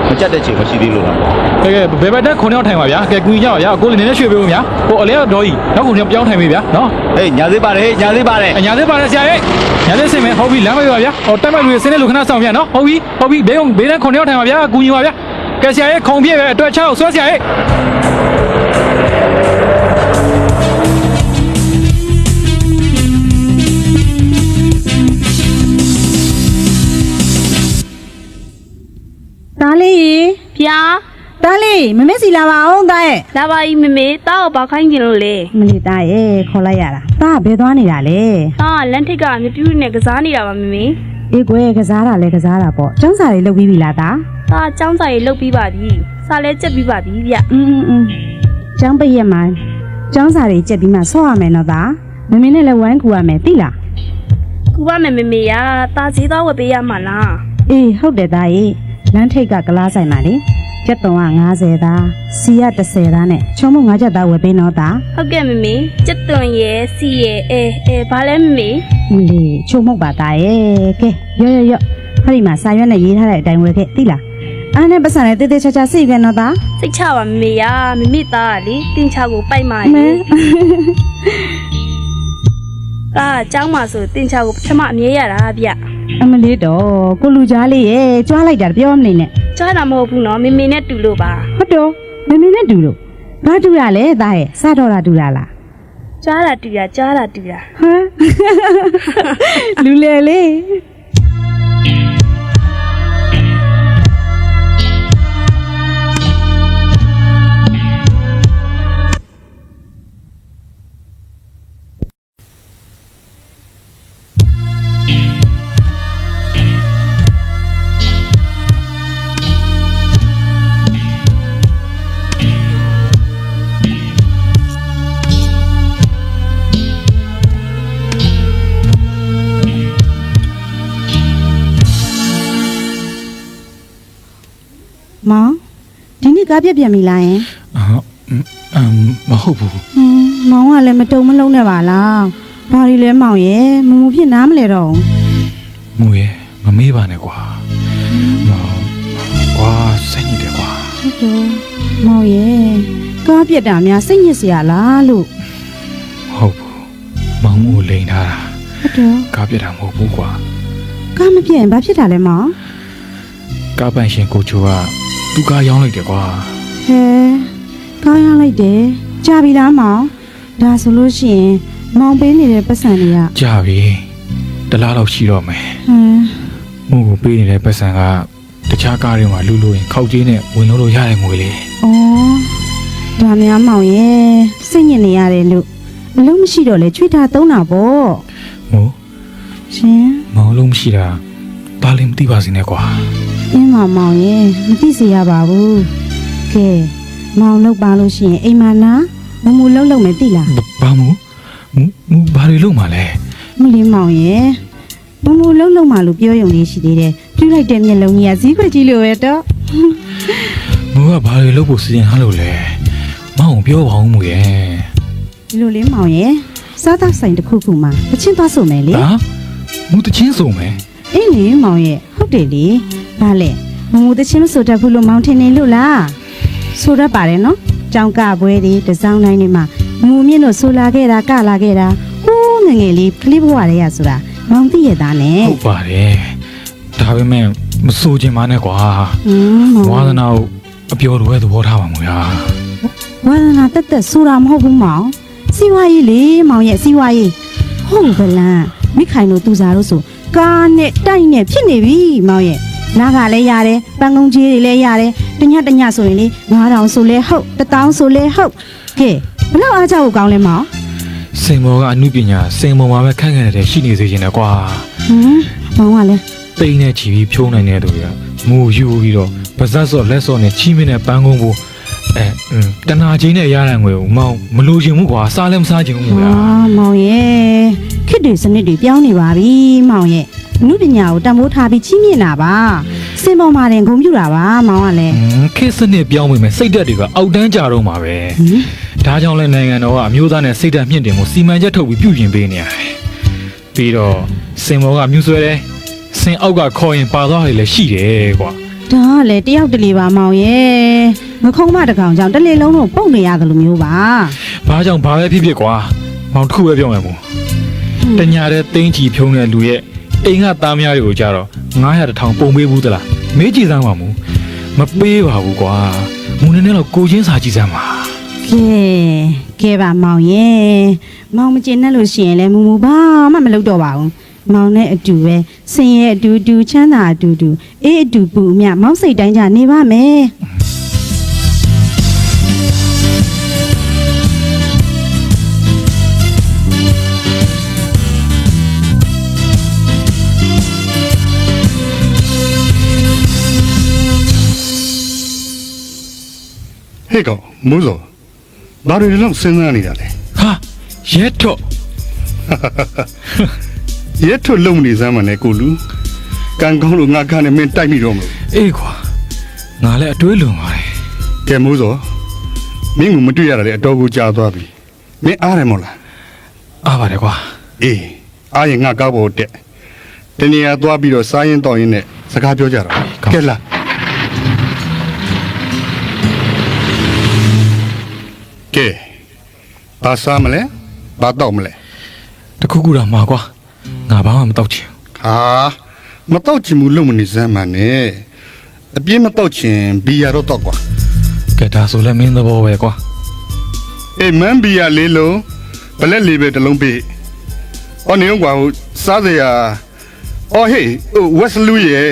မကြက်တဲ့ချိန်မရှိသေးလို့လား ကဲဘယ်ဘက်တက်9ယောက်ထိုင်ပါဗျာကဲကူညီကြပါဗျာကိုလည်းနည်းနည်းရွှေ့ပေးဦးဗျာကိုအလဲတော့ကြီးနောက်9ယောက်ပြောင်းထိုင်ပေးဗျာနော် ဟေးညာသေးပါတယ်ညာသေးပါတယ် ညာသေးပါတယ်ဆရာရဲ့ညာသေးစင်မယ်ဟုတ်ပြီလမ်းမပြပါဗျာဟောတက်မဲ့လူစင်းတဲ့လူခဏဆောင်ဗျာနော်ဟုတ်ပြီဘေးက9ယောက်ထိုင်ပါဗျာကူညီပါဗျာကဲဆရာရဲ့ခုံပြည့်ပဲအတွက်6ဆွဲဆရာရဲ့ သားလေးရေ ဗျာ သားလေးမမေ့စီလာပါအောင်သားရဲ့ လာပါပြီမေမေတားကိုဘာခိုင်းကြင်လို့လဲ မလေးသားရဲ့ခေါ်လိုက်ရတာသားကဘယ်သွားနေတာလဲ တားကလန်ထိတ်ကမြပြူးနဲ့ကစားနေတာပါမေမေ အေးကွယ်ကစားတာလဲကစားတာပေါ့ကျန်းစာတွေလုပ်ပြီးပြီလားသား တားចောင်းစာရေးလုပ်ပြီးပါပြီစာလဲကြက်ပြီးပါပြီဗျ ကျန်းပရက်မှာကျန်းစာတွေကြက်ပြီးမှဆော့ရမယ်နော်သားမမေနဲ့လည်းဝိုင်းကူရမယ်သိလား ကူပါမယ်မေမေရာတားဈေးသားဝယ်ပေးရမှာလား အေးဟုတ်တယ်သားရေလမ်းထိတ်ကကလားဆိုင်ပါလေကျက်တုံက90သားစီက30သားနဲ့ချုံမ9ချက်သားဝယ်ပေးနော်သား ဟုတ်ကဲ့မေမေကြက်သွန်ရဲ့စီရဲ့အဲဘာလဲမေမေ မလီချုံမုတ်ပါသားရဲ့ကဲရော့ဟဲ့ဒီမှာစာရွက်နဲ့ရေးထားတဲ့အတိုင်းဝယ်ခဲ့သိလားအားနဲ့ပတ်စံနဲ့တေးသေးချာချာစိတ်ခဲ့နော်သား စိတ်ချပါမေမေရာမေမေသားကလေတင်ချကိုပိုက်မာ မဲ လေတားចောင်းမှာဆိုတင်ချကိုပထမအမြဲရတာဗျ အမလေးတော့ကိုလူကြားလေးရဲ့ကြွားလိုက်တာပြောမနေနဲ့ ကြွားတာမဟုတ်ဘူးနော်မေမေနဲ့တူလို့ပါ ဟုတ်တော့မမေနဲ့တူလို့ဘာတူရလဲသားရဲ့စတော့တာတူလား ကြွားတာတူတာကြွားတာတူတာ ဟမ်လူလေလေး မောင်ဒီနေ့ကားပြက်ပြန်ပြီလားယင် မဟုတ်ဘူး မောင်ကလည်းမတုံမလုံးနဲ့ပါလားဘာဒီလဲမောင်ရဲ့မမဖြစ်နားမလဲတော့ မူရဲ့မမေးပါနဲ့ကွာမောင်ကွာစိတ်ညစ်တယ်ကွာ ဟုတ်တော့မောင်ရဲ့ကားပြက်တာများစိတ်ညစ်စရာလားလို့ ဟုတ်ဘူးမောင်မို့လိန်ထားတာ ဟုတ်တော့ ကားပြတ်တာမဟုတ်ဘူးကွာ ကားမပြက်ရင်ဘာဖြစ်တာလဲမောင် ကားပန်ရှင်ကိုချိုကသူကားရောင်းလိုက်တယ်ကွာ ဟဲကားရလိုက်တယ်ကြာပြီလားမောင်ဒါဆိုလို့ရှိရင်မောင်ပေးနေတဲ့ပတ်စံတွေက ကြာပြီတလားလောက်ရှိတော့မယ် ဟမ် မို့ကိုပေးနေတဲ့ပတ်စံကတခြားကားတွေမှာလူလို့ရင်ခောက်ကြီးနဲ့ဝင်လို့ရတဲ့ငွေလေ ဩဒါများမောင်ရဲ့စိတ်ညစ်နေရတယ်လို့အလုံးမရှိတော့လဲချွေးထားသုံးတာပေါ့ မို့ ရှင် မောင်လုံးမရှိတာဘာလည်းမသိပါစေနဲ့ကွာ အင်းမောင်ရဲ့မသိစေရပါဘူးကဲမောင်လောက်ပါလို့ရှိရင်အိမ်မနာမမူလုံးမယ်သိလား ဘာမို့ဘာတွေလုပ်မှလဲ မလီမောင်ရဲ့မမူလုံးမှလို့ပြောရုံလေးရှိသေးတယ်ပြူလိုက်တဲ့မျက်လုံးကြီးကဈေးခွက်ကြီးလိုပဲတော့ မို့ကဘာတွေလုပ်ဖို့စီစဉ်ထားလို့လဲမောင်ပြောပါဦးမို့ရဲ့ ဒီလိုလေးမောင်ရဲ့စားသောက်ဆိုင်တစ်ခုခုမှာတချင်းသွားဆိုမယ်လေ ဟာမို့တချင်းစုံမယ် အေးလေမောင်ရဲ့ဟုတ်တယ်လေဘာလဲမမူတချင်းမဆိုတတ်ဘူးလို့မောင်ထင်နေလို့လားဆိုတတ်ပါတယ်နော်ကြောင်ကပွဲတွေတစောင်းတိုင်းတွေမှာမမူမြင့်လို့ဆိုလာခဲ့တာကလာခဲ့တာဟိုးငယ်ငယ်လေးကလေးဘဝတွေကဆိုတာမောင်သိရတာနဲ့ ဟုတ်ပါတယ်ဒါပေမဲ့မစိုးခြင်းမနဲ့ကွာ မောင် ဝါသနာကိုအပြောလိုပဲသဘောထားပါမို့ရာ ဝါသနာတက်တက်ဆိုတာမဟုတ်ဘူးမောင်စီဝါရေးလေမောင်ရဲ့စီဝါရေးဟုတ်ဗလန်မိခိုင်တို့သူစားတို့ဆိုကားနဲ့တိုက်နဲ့ဖြစ်နေပြီမောင်ရဲ့နားကလည်းရတယ်ပန်းကုန်းကြီးတွေလည်းရတယ်တညဆိုရင်လေ9000ဆိုလဲဟုတ်1000ဆိုလဲဟုတ်ကဲဘလောက်အားကြဖို့ကောင်းလဲမောင် စိန်မောကအမှုပညာစိန်မောမှာပဲခန့်ခန့်နေတဲ့ရှိနေစေချင်တယ်ကွာ မောင်ကလည်း တိတ်နဲ့ချီပြီးဖြုံးနိုင်တဲ့သူကမူယူပြီးတော့ပါဇက်စော့လက်စော့နဲ့ချီးမင်းနဲ့ပန်းကုန်းဖို့တနာချင်းနဲ့ရတဲ့ငွေကိုမောင်မလိုချင်ဘူးကွာစားလည်းမစားချင်ဘူးကွာ မောင်ရဲ့ခစ်တွေစနစ်တွေပြောင်းနေပါပြီမောင်ရဲ့အမှုပညာကိုတန်ဖိုးထားပြီးချီးမြှင့်တာပါစင်ပေါ်မှာတင်ဂုဏ်ပြုတာပါမောင်ကလည်း ခေတ်စနစ်ပြောင်းပြီမဲ့စိတ်ဓာတ်တွေကအောက်တန်းကြတော့မှာပဲဒါကြောင့်လဲနိုင်ငံတော်ကအမျိုးသားနဲ့စိတ်ဓာတ်မြင့်တင်မှုစီမံချက်ထုတ်ပြီးပြုပြင်ပေးနေရတယ်ပြီးတော့စင်မောကမြူဆွဲတယ် စင်အောက်ကခေါ်ရင်ပါသွားတယ်လည်းရှိတယ်ကွာ ဒါကလေတယောက်တလေပါမောင်ရဲ့ငခုံးမတကောင်ကြောင့်တလေလုံးတော့ပုတ်နေရတယ်လို့မျိုးပါ ဘာကြောင့်ဘာပဲဖြစ်ဖြစ်ကွာမောင်တစ်ခုပဲပြောမယ်မို့တညာတဲ့တင်းချီဖြုံးတဲ့လူရဲ့အိမ်ကသားများတွေကိုကြတော့900တထောင်ပုံပေးဘူးသလားမေးကြည့်စမ်းပါမို့မပေးပါဘူးကွာမူနေနဲ့တော့ကိုချင်းစာကြည့်စမ်းပါ ကဲပါမောင်ရဲ့မောင်မကျင်နဲ့လို့ရှိရင်လည်းမူမူဘာမှမလုပ်တော့ပါဘူးမောင်နဲ့အတူပဲဆင်းရဲအတူတူချမ်းသာအတူတူအေးအတူပူအမြမောင်စိတ်တိုင်းကြနေပါမယ် ဟဲ့ကောင်မိုးစောဘာတွေလောက်စဉ်းစားနေတာလဲ ဟာရဲတော့ ရဲထွတ်လုံနေစမ်းမနဲ့ကိုလူကန်ကောင်းလို့ငါခါနဲ့မင်းတိုက်မိတော့မလို့ အေးကွာငါလည်းအတွေးလွန်ပါတယ် ကဲမိုးစောမင်းကမတွေ့ရတာလေအတော်ကိုကြာသွားပြီမင်းအားရမို့လား အားပါတယ်ကွာ အေးအားရင်ငါကားပေါ်တက်တနေရာသွားပြီးတော့စားရင်တောင်းရင်နဲ့စကားပြောကြတာကဲလာကဲဘာစားမလဲဘာတော့မလဲ တခုခုတော့မှာကွာငါဘာမှမတော့ချင် ဟာမတော့ချင်ဘူးလုံမနေစမ်းမနဲ့အပြင်းမတော့ချင်ဘီယာတော့တော့ကွာ ကဲဒါဆိုလည်းမင်းသဘောပဲကွာ အေးမန်ဘီယာလေးလုံးဘလက်လေးပဲတစ်လုံးပေးအော်နေကွာဟိုစားစရာအော်ဟေးဟိုဝက်စလူးရဲ့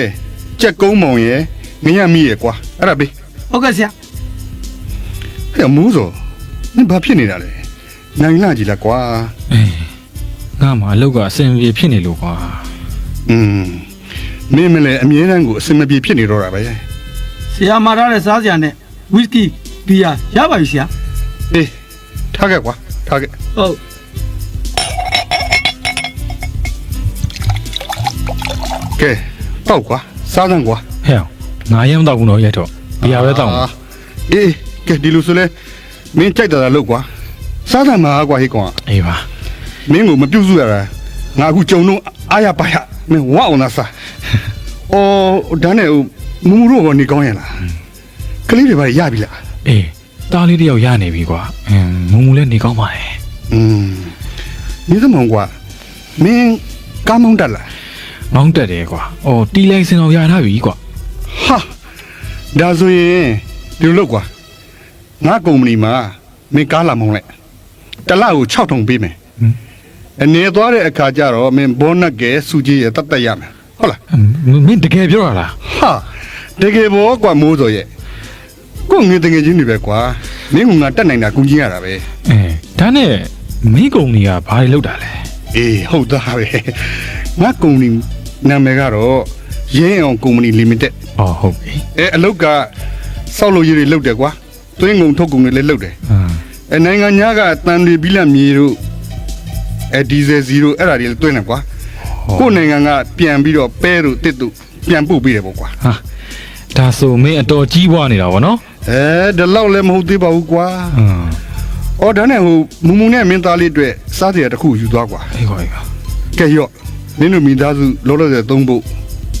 ကြက်ကုန်းမောင်ရဲ့ငရမီရဲ့ကွာအဲ့ဒါပေး ဟုတ်ကဲ့ဆရာ ဟဲ့မိုးစောနင်ဘာဖြစ်နေတာလဲနိုင်လာကြည့်လားကွာ အေးငါမှအလုပ်ကအဆင်ပြေဖြစ်နေလို့ကွာ မင်းမလည်းအမြဲတမ်းကိုအစင်မပြေဖြစ်နေတော့တာပဲ ဆရာမှာထားတဲ့စားစရာနဲ့ဝီစကီဘီယာရပါပြီဆရာ အေးထားခဲ့ကွာထားခဲ့ ဟုတ် ကဲတောက်ကွာစားစမ်းကွာ ဟဲ့ငါရင်မတော့ဘူးတော့ရဲတော့ဘီယာပဲတောင်း အေးကဲဒီလိုဆိုလဲမင်းကြိုက်တာလို့ကွာစားစမ်းမှာကွာဟေးကွာ အေးပါ မင်းကိုမပြုတ်စုရတာငါအခုကြုံတော့အားရပါရမင်းဝါအောင်လားစားအော်ဒါနဲ့မူမူတို့ကနေကောင်းရလားကလေးတွေပါရပြီလား အေးတားလေးတယောက်ရနေပြီကွာမုံမူလည်းနေကောင်းပါလေ နေသမောင်ကွာမင်းကားမောင်းတက်လား မောင်းတက်တယ်ကွာအော်တီလိုက်စင်အောင်ရထားပြီကွာ ဟာဒါဆိုရင်ဒီလိုလုပ်ကွာငါကုမ္ပဏီမှာမင်းကားလာမောင်းလိုက်တစ်လကို6ထုံပေးမယ်အနေသွားတဲ့အခါကျတော့မင်းဘောနက်ကဲစူကြီးရတတ်တတ်ရမယ်ဟုတ်လား မင်းတကယ်ပြောရလား ဟာတကယ်ဘောကွာမိုးစော်ရဲ့ကိုငွေတငယ်ချင်းတွေပဲကွာမင်းကငါတက်နိုင်တာကူကြီးရတာပဲ ဒါနဲ့မင်းကုမ္ပဏီကဘာတွေလုပ်တာလဲ အေးဟုတ်သားပဲငါကုမ္ပဏီနာမည်ကတော့ရင်းအောင်ကုမ္ပဏီလီမိတက် အော်ဟုတ်ပြီ အလုပ်ကစောက်လို့ရည်တွေလုပ်တယ်ကွာသွင်းကုန်ထုတ်ကုန်တွေလည်းလုပ်တယ်နိုင်ငံညားကတန်တွေဘီလမြေတို့ဒီဇယ်0အဲ့ဒါတွေလည်းတွင်းတယ်ကွာကိုယ်နိုင်ငံကပြန်ပြီးတော့ပဲတို့တစ်တို့ပြန်ပို့ပေးတယ်ပေါ့ကွာ ဟာဒါဆိုမင်းအတော်ကြီးပွားနေတာဗောနော် ဒီလောက်လည်းမဟုတ်သေးပါဘူးကွာအော်ဒါနဲ့ဟိုမူမူနဲ့မင်းသားလေးအတွက်စားစရာတစ်ခုယူသွားကွာ အေးကွာအေးကွာ ကဲရော့မင်းတို့မိသားစုလောလောဆယ်သုံးဖို့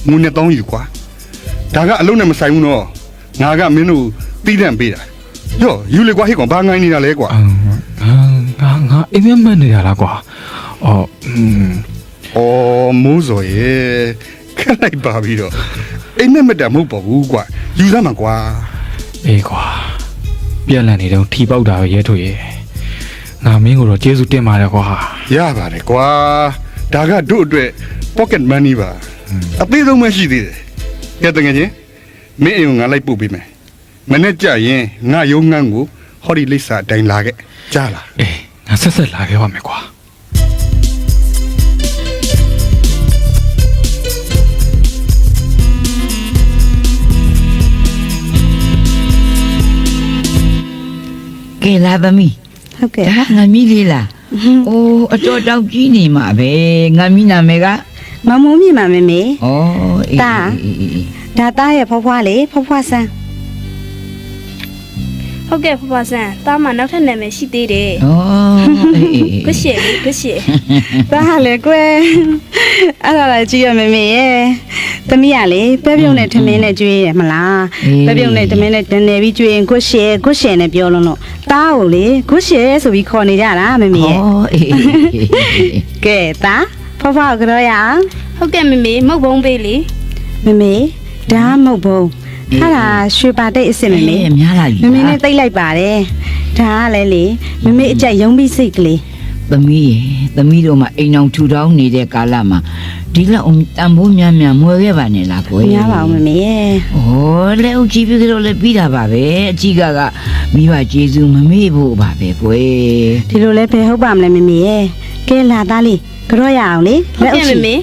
ငွေနဲ့တောင်းယူကွာဒါကအလုံးနဲ့မဆိုင်ဘူးနော်ငါကမင်းတို့တီးတန့်ပေးတာရော့ယူလေကွာဟဲ့ကောင်ဘာငိုင်းနေတာလဲကွာ ငါအိမ်မက်နေရလားကွာအော် အော်မိုးစော်ရဲ့ခက်လိုက်ပါပြီတော့အိမ်မက်တာမဟုတ်ပါဘူးကွာယူစမ်းမှာကွာ အေးကွာပြက်လန့်နေတော့ထီပေါက်တာပဲရဲထုတ်ရဲ့ငါမင်းကိုတော့ကျေးဇူးတင်ပါတယ်ကွာ ရပါတယ်ကွာဒါကတို့အတွက် pocket money ပါအသေးဆုံးပဲရှိသေးတယ်ကဲတကယ်ချင်းမင်းအိမ်ကိုငါလိုက်ပို့ပေးမယ်မနေ့ကျရင်ငါရုံးငန်းကိုဟောဒီလိပ်စာအတိုင်းလာခဲ့ကြားလား အေးငါဆက်လာခဲ့ပါမယ်ကွာ ကဲလာသမီး ဟုတ်ကဲ့ ဒါငါမီးလေးလားအိုးအတော်တောက်ကြီးနေမှာပဲငါမီးနာမည်က မမုံမြင့်ပါမေမေ ဩအေး ဒါ ဒါသားရဲ့ဖွားဖွားလေဖွားဖွားဆန်း ဟုတ်ကဲ့ဖဖဆန်တားမနောက်ထပ်နာမည်ရှိသေးတယ် ဩ အေးအေးအေး ကိုရှေလေကိုရှေ ဒါဟာလေကွယ်အဲ့ဒါလည်းကြည့်ရမမေရဲ့သမီးကလေပဲပြုံးနဲ့ထမင်းနဲ့ကျွေးရမလားပဲပြုံးနဲ့ထမင်းနဲ့တနေပြီးကျွေးရင်ကိုရှယ်နဲ့ပြောလို့တားကိုလေကိုရှယ်ဆိုပြီးခေါ်နေကြတာမမေရဲ့ ဩအေးအေးအေး ကဲတားဖွားဖွားကြောရအောင် ဟုတ်ကဲ့မမေမုတ်ဘုံပေးလေ မမေဒါမဟုတ်ဘူးဟာလားရွှေပါတိတ်အစ်စ်မမေ အများလာပြီ မမေနဲ့တိတ်လိုက်ပါတယ်ဒါကလည်းလေမမေအကြိုက်ယုံပြီးစိတ်ကလေး သမီးရေသမီးတို့မှအိမ်အောင်ထူထောင်နေတဲ့ကာလမှာဒီလောက်တန်ဖိုးများများမွေခဲ့ပါနဲ့လားကို များပါအောင်မမေရဲ့ ဩလက်ဦးကြီးပြီးကြတော့လည်းပြီးတာပါပဲအကြီးကမိဘကျေးဇူးမမေ့ဖို့ပါပဲကွယ် ဒီလိုလဲဘယ်ဟုတ်ပါမလဲမမေရဲ့ကဲလာသားလေးကြောရအောင်လေ ဟုတ်ကဲ့မမေ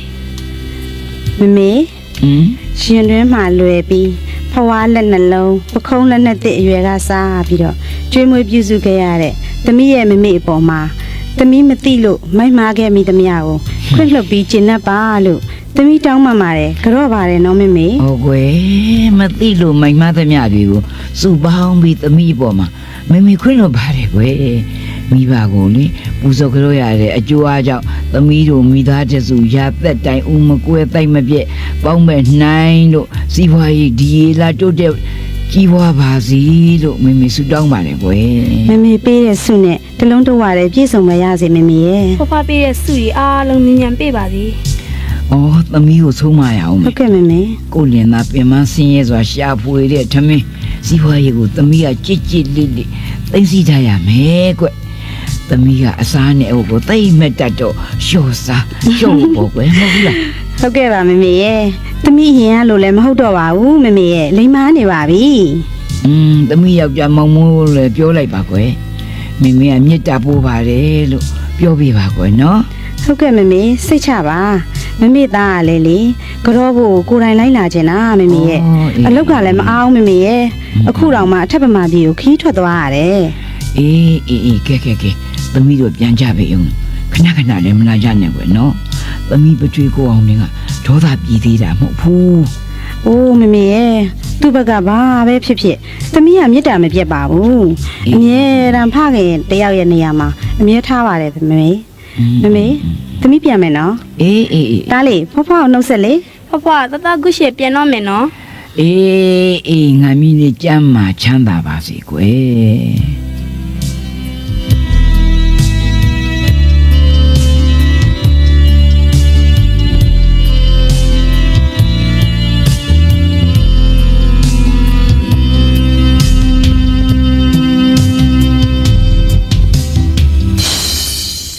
မမေ ဟင် ရှင်တွင်းမှာလွယ်ပြီးဖွားလက်နှလုံးပခုံးလက်နဲ့တစ်အရွယ်ကစားပြီးတော့ကျွေးမွေးပြုစုခဲ့ရတဲ့သမီးရဲ့မမေအပေါ်မှာသမီးမသိလို့မိုက်မားခဲ့မိသမျှကိုခွင့်လွှတ်ပြီးကျင့်납ပါလို့သမီးတောင်းပန်ပါတယ်ကြော့ပါတယ်နော်မမေ ဟောကွယ်မသိလို့မိုင်မသမျှတွေကိုစုပေါင်းပြီးသမီးပေါ်မှာမမေခွင့်လို့ပါတယ်ကွယ်မိဘကိုလေပူဇော်ကြရတဲ့အကျိုးအားကြောင့်သမီးတို့မိသားစုရသက်တိုင်ဦးမကွဲတိုက်မပြက်ပေါင်းမဲ့နိုင်လို့စီးပွားရေးဒီလာတိုးတဲ့ကြီးပွားပါစီလို့မမေဆုတောင်းပါတယ်ကွယ် မမေပေးတဲ့ဆုနဲ့တလုံးတဝရဲပြည့်စုံမရစေမမေရဲ့ ဖွားဖွားပေးတဲ့စုရီအားလုံးမြန်မြန်ပေးပါစေ ဩသမီးကိုဆုံးမရအောင် ဟုတ်ကဲ့မမေ ကိုလင်သာပင်မဆင်းရဲစွာရှာဖွေတဲ့ထမင်းစီးပွားရေးကိုသမီးကကြစ်ကြစ်လေးလေးသိသိထားရမယ်ကွသမီးကအစားနဲ့ဟိုကိုသိမ့်မဲ့တတ်တော့လျှော့စားလျှော့ပေါ့ကွယ်မဟုတ်ဘူးလား ဟုတ်ကဲ့ပါမမေရဲ့သမီးရင်ရလို့လည်းမဟုတ်တော့ပါဘူးမမေရဲ့လိမ္မာနေပါပြီ သမီးယောက်ျားမောင်မိုးလည်းပြောလိုက်ပါကွယ်မိမိကမြစ်တာပိုးပါတယ်လို့ပြောပြပါကွယ်နော် ဟုတ်ကဲ့မမေစိတ်ချပါမမေသားကလည်းလေကြောဖို့ကိုယ်တိုင်လိုက်လာခြင်းလားမမေရဲ့အလောက်ကလည်းမအားမမေရဲ့အခုတော့မှအထက်ပမာပြည်ကိုခီးထွက်သွားရတယ် အေးကဲသမီးတို့ပြန်ကြပြီအောင်ခဏလည်းမလာကြနဲ့ကွယ်နော်သမီးပကြွေးကိုအောင်နေကဒေါသပြည်သေးတာမဟုတ်ဘူး ။အိုးမမေရဲ့သူ့ဘက်ကဘာပဲဖြစ်ဖြစ်သမီးကမေတ္တာမပြတ်ပါဘူး။အမြဲတမ်းဖခင်တယောက်ရဲ့နေရာမှာအမြဲထားပါတယ်မမေ။မမေသမီးပြန်မယ်နော် အေး ။တားလေဖွားဖွားအောင်နှုတ်ဆက်လေ ဖွားဖွားတတကိုရှေပြန်တော့မယ်နော် အေးငါမီးလေးကြမ်းမှာချမ်းသာပါစေကွယ်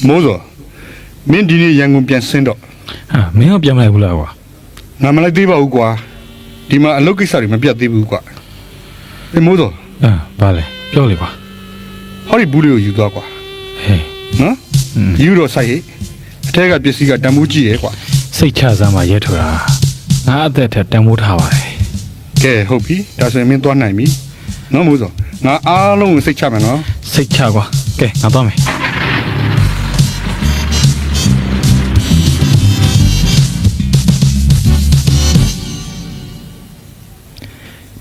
မိုးစောမင်းဒီနေ့ရန်ကုန်ပြန်ဆင်းတော့ ဟာမင်းကပြန်မလိုက်ဘူးလားကွာ ငါမလိုက်သေးပါဘူးကွာဒီမှာအလုပ်ကိစ္စတွေမပြတ်သေးဘူးကွာအေးမိုးစော ဘာလဲပြောလေကွာ ဟောဒီဘူးလေးကိုယူသွားကွာ ဟေး နော်ယူတော့ဆိုင်ဟိအထက်ကပစ္စည်းကတန်ဖိုးကြီးရဲ့ကွာ စိတ်ချစမ်းမှရဲထွာငါအသက်ထက်တန်ဖိုးထားပါတယ် ကဲဟုတ်ပြီဒါဆိုရင်မင်းသွားနိုင်ပြီနော်မိုးစောငါအားလုံးကိုစိတ်ချမယ်နော် စိတ်ချကွာကဲငါသွားမယ်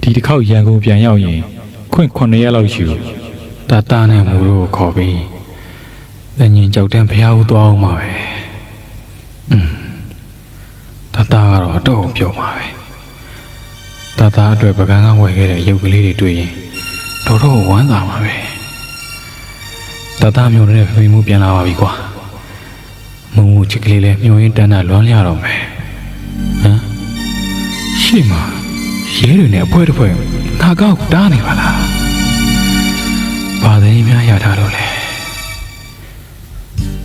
ဒီတစ်ခေါက်ရန်ကုန်ပြန်ရောက်ရင်ခွင့်9ရက်လောက်ယူတာနဲ့မူတို့ကိုခေါ်ပြီးလက်ညင်ကြောက်တန်းဖျားဦးသွားအောင်ပါပဲတာကတော့အတော့ပြောမှာပဲတာအတွက်ပကန်းကဝယ်ခဲ့တဲ့ရုပ်ကလေးတွေတွေ့ရင်တော့ဝမ်းသာမှာပဲတာမျိုးနဲ့ဖိမှုပြန်လာပါပြီကွာမုံချစ်ကလေးလည်းမျောရင်းတန်းတာလွမ်းရတော့မယ်ဟမ်ရှိမှာရဲတွေနဲ့အဖွဲတစ်ဖွဲငါကောက်တားနေပါလားဘာသိမ်းများရထားလို့လဲ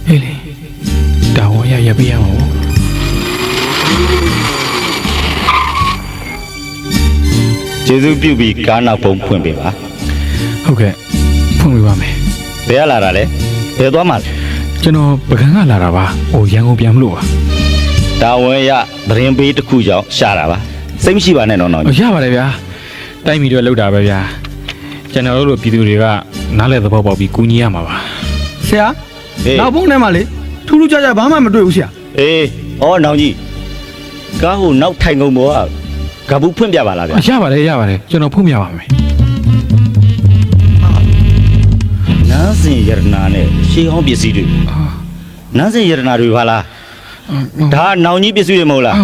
ဟေးလေတာဝန်ရပြရအောင်ကျေးဇူးပြုပြီးကားနောက်ပုံဖွင့်ပေးပါ ဟုတ်ကဲ့ဖွင့်ပေးပါမယ် ဘယ်ကလာတာလဲဘယ်သွားမှာလဲ ကျွန်တော်ပကံကလာတာပါဟိုရန်ကုန်ပြန်မလို့ပါ တာဝန်ရသတင်းပေးတစ်ခုကြောင့်ရှာတာပါစိတ်မရှိပါနဲ့နော်နော် ရပါတယ်ဗျာတိုင်းမီတွေလောက်တာပဲဗျာကျွန်တော်တို့ပြည်သူတွေကနားလဲသဘောပေါက်ပြီးကူညီရမှာပါ ဆရာနောက်ဘုံထဲမှာလေထူးထူးခြားခြားဘာမှမတွေ့ဘူးဆရာ အေးဩနောင်ကြီးကားဟိုနောက်ထိုင်ကုန်ပေါ်ကဘူးဖွင့်ပြပါလားဗျာ ရပါတယ်ကျွန်တော်ဖွင့်ပြပါမယ် နားစင်ရ ရတနာနဲ့ရှေးဟောင်းပစ္စည်းတွေနန်းစင်ရတနာတွေပါလားဒါကနောင်ကြီးပစ္စည်းတွေမဟုတ်လား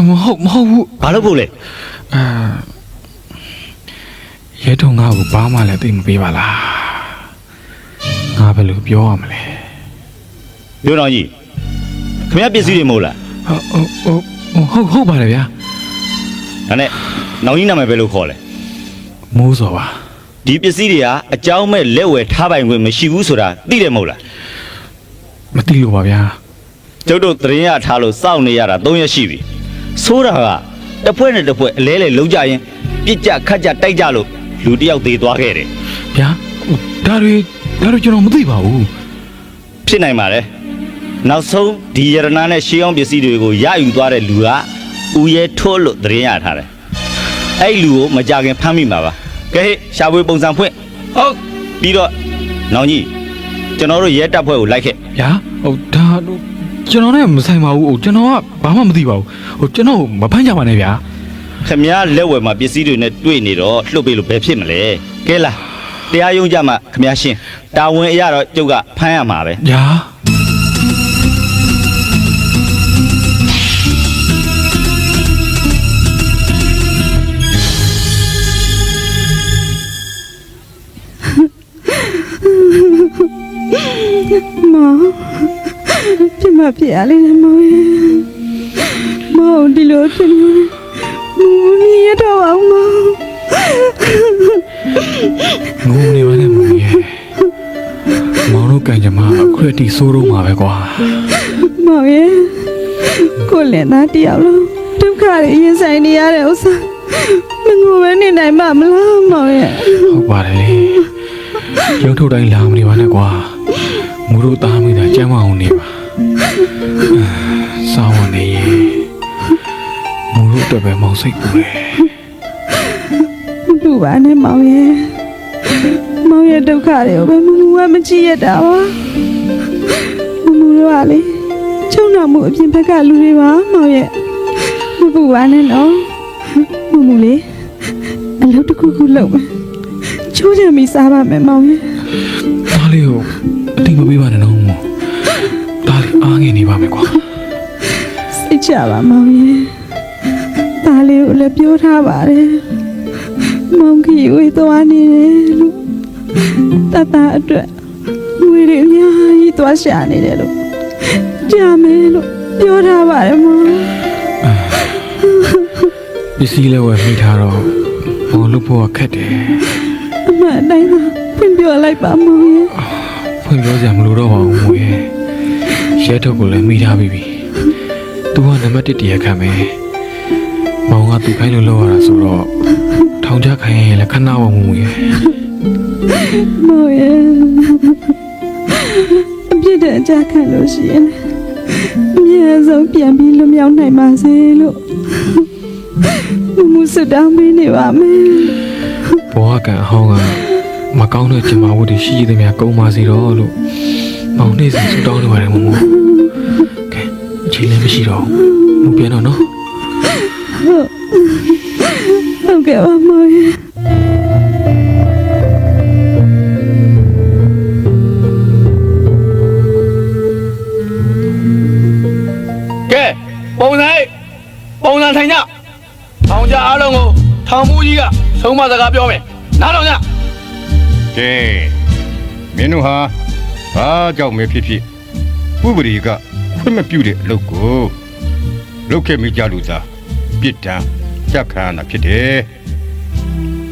မဟုတ်ဘူး ဘာလို့ဖို့လဲ ရဲထုံငါ့ကိုဘာမှလည်းသိမပေးပါလားငါဘယ်လိုပြောရမလဲ ပြောတော်ကြီးခင်ဗျားပစ္စည်းတွေမဟုတ်လား ဟုတ်ပါလေဗျာ ဒါနဲ့နောင်ကြီးနာမည်ဘယ်လိုခေါ်လဲ မိုးစောပါ ဒီပစ္စည်းတွေကအကြောင်းမဲ့လက်ဝယ်ထားပိုင်ခွင့်မရှိဘူးဆိုတာသိတယ်မဟုတ်လား မသိလို့ပါဗျာ ကျုပ်တို့သတင်းရထားလို့စောင့်နေရတာ3ရက်ရှိပြီဆိုးတာကတစ်ဖွဲ့နဲ့တစ်ဖွဲ့အလဲလဲလုံးကြရင်ပြစ်ကြခတ်ကြတိုက်ကြလို့လူတစ်ယောက်သေးသွားခဲ့တယ် ဗျာဒါတွေကျွန်တော်မသိပါဘူး ဖြစ်နိုင်ပါလေနောက်ဆုံးဒီရတနာနဲ့ရှေးအောင်ပစ္စည်းတွေကိုရယူသွားတဲ့လူကဦးရဲထိုးလို့သတင်းရထားတယ်အဲ့လူကိုမကြခင်ဖမ်းမိမှာပါကဲဟေ့ရှာဖွေပုံစံဖွင့်ဟုတ်ပြီးတော့နောင်ကြီးကျွန်တော်တို့ရဲတပ်ဖွဲ့ကိုလိုက်ခဲ့ ဗျာဒါကျွန်တော်နဲ့မဆိုင်ပါဘူးကျွန်တော်ကဘာမှမသိပါဘူးကျွန်တော်မဖမ်းကြပါနဲ့ဗျာ ခင်ဗျားလက်ဝယ်မှာပစ္စည်းတွေနဲ့တွေ့နေတော့လှုပ်ပေးလို့ဘယ်ဖြစ်မလဲကဲလားတရားရုံးကြမှာခင်ဗျားရှင်းတာဝန်အရတော့ကျုပ်ကဖမ်းရမှာပဲ ဗျာ မောင်ပြမပြရလေးမောင်ရဲ့မောင်ဒီလိုဖြစ်နေမမြင်တော့အောင်မောင် ငုံနေပါနဲ့မကြီးမောင်တို့ကန်ကြမှာအခုအထိစိုးတော့မှာပဲကွာ မောင်ရဲ့ကိုလည်းသားတယောက်လုံးဒုက္ခတွေရင်ဆိုင်နေရတဲ့ဥစ္စာမငိုပဲနေနိုင်မှာမလားမောင်ရဲ့ ဟုတ်ပါတယ်လေရုံထုတ်တိုင်းလာမနေပါနဲ့ကွာမူတို့သားမိတာကြမ်းမအောင်နေပါစောင်းဝင်နေရင်မူတို့အတွက်ပဲမောင်စိတ်ပူတယ် 不玩的毛爷，毛爷都看了，我们几爷的哇，我们话嘞，从那木片拍个路的哇，毛爷，不玩的喏，我们嘞，俺老的姑姑老嘛，就这没啥吧没毛爷， ဒါလေးကိုအတိမပေးပါနဲ့နော်ဒါလေးအားငယ်နေပါမယ်ကွာ 谁家吧毛爷，大了来表他吧嘞。မောင်ကြီးဝေးသွားနေတယ်လို့တတအတွက်ဝေးရအများကြီးသွားရှာနေတယ်လို့ကြားမယ်လို့ပြောထားပါတယ်မောင် ပစ္စည်းလည်းဝယ်မိထားတော့မောင်လို့ဖို့ခက်တယ် အမှန်အတိုင်းသာဖွင့်ပြောလိုက်ပါမောင်ရဲ့ ဖွင့်ပြောစရာမလိုတော့ပါဘူးမိုးရဲ့ရဲထုတ်ကိုလည်းမိထားပြီးပြီသူကနံပါတ်1တရားခံမယ်မောင်ကသူခိုင်းလို့လောက်ရတာဆိုတော့ထောင်ချခိုင်းရင်လည်းခဏဝမိုးရဲ့ မောင်ရဲ့အပြစ်တဲ့အကြခံလို့ရှိရင်အမြဲဆုံးပြန်ပြီးလွတ်မြောက်နိုင်ပါစေလို့မမှုစွတ်တောင်းပေးနေပါမယ် ဘဝကံအဟောင်းကမကောင်းတဲ့ကျင်မာဝတ်တွေရှိသမျှကုန်ပါစေတော့လို့မောင်နေ့စဉ်ဆူတောင်းနေပါတယ်မို့ကဲအချိန်လည်းမရှိတော့ဘူးပြန်တော့နော် ဟုတ်ကဲ့ပါမောင်ရဲ့ ကဲပုံစံထိုင်ကြထောင်ကြအားလုံးကိုထောင်မှုကြီးကဆုံးမစကားပြောမယ်နားထောင်ကြ ကဲမင်းတို့ဟာဘာကြောင့်မဲဖြစ်ဖြစ်ဥပဒေကခွင့်မပြုတဲ့အလုပ်ကိုလုပ်ခဲ့မိကြလို့သာပြစ်ဒဏ်ကြက်ခံရတာဖြစ်တယ်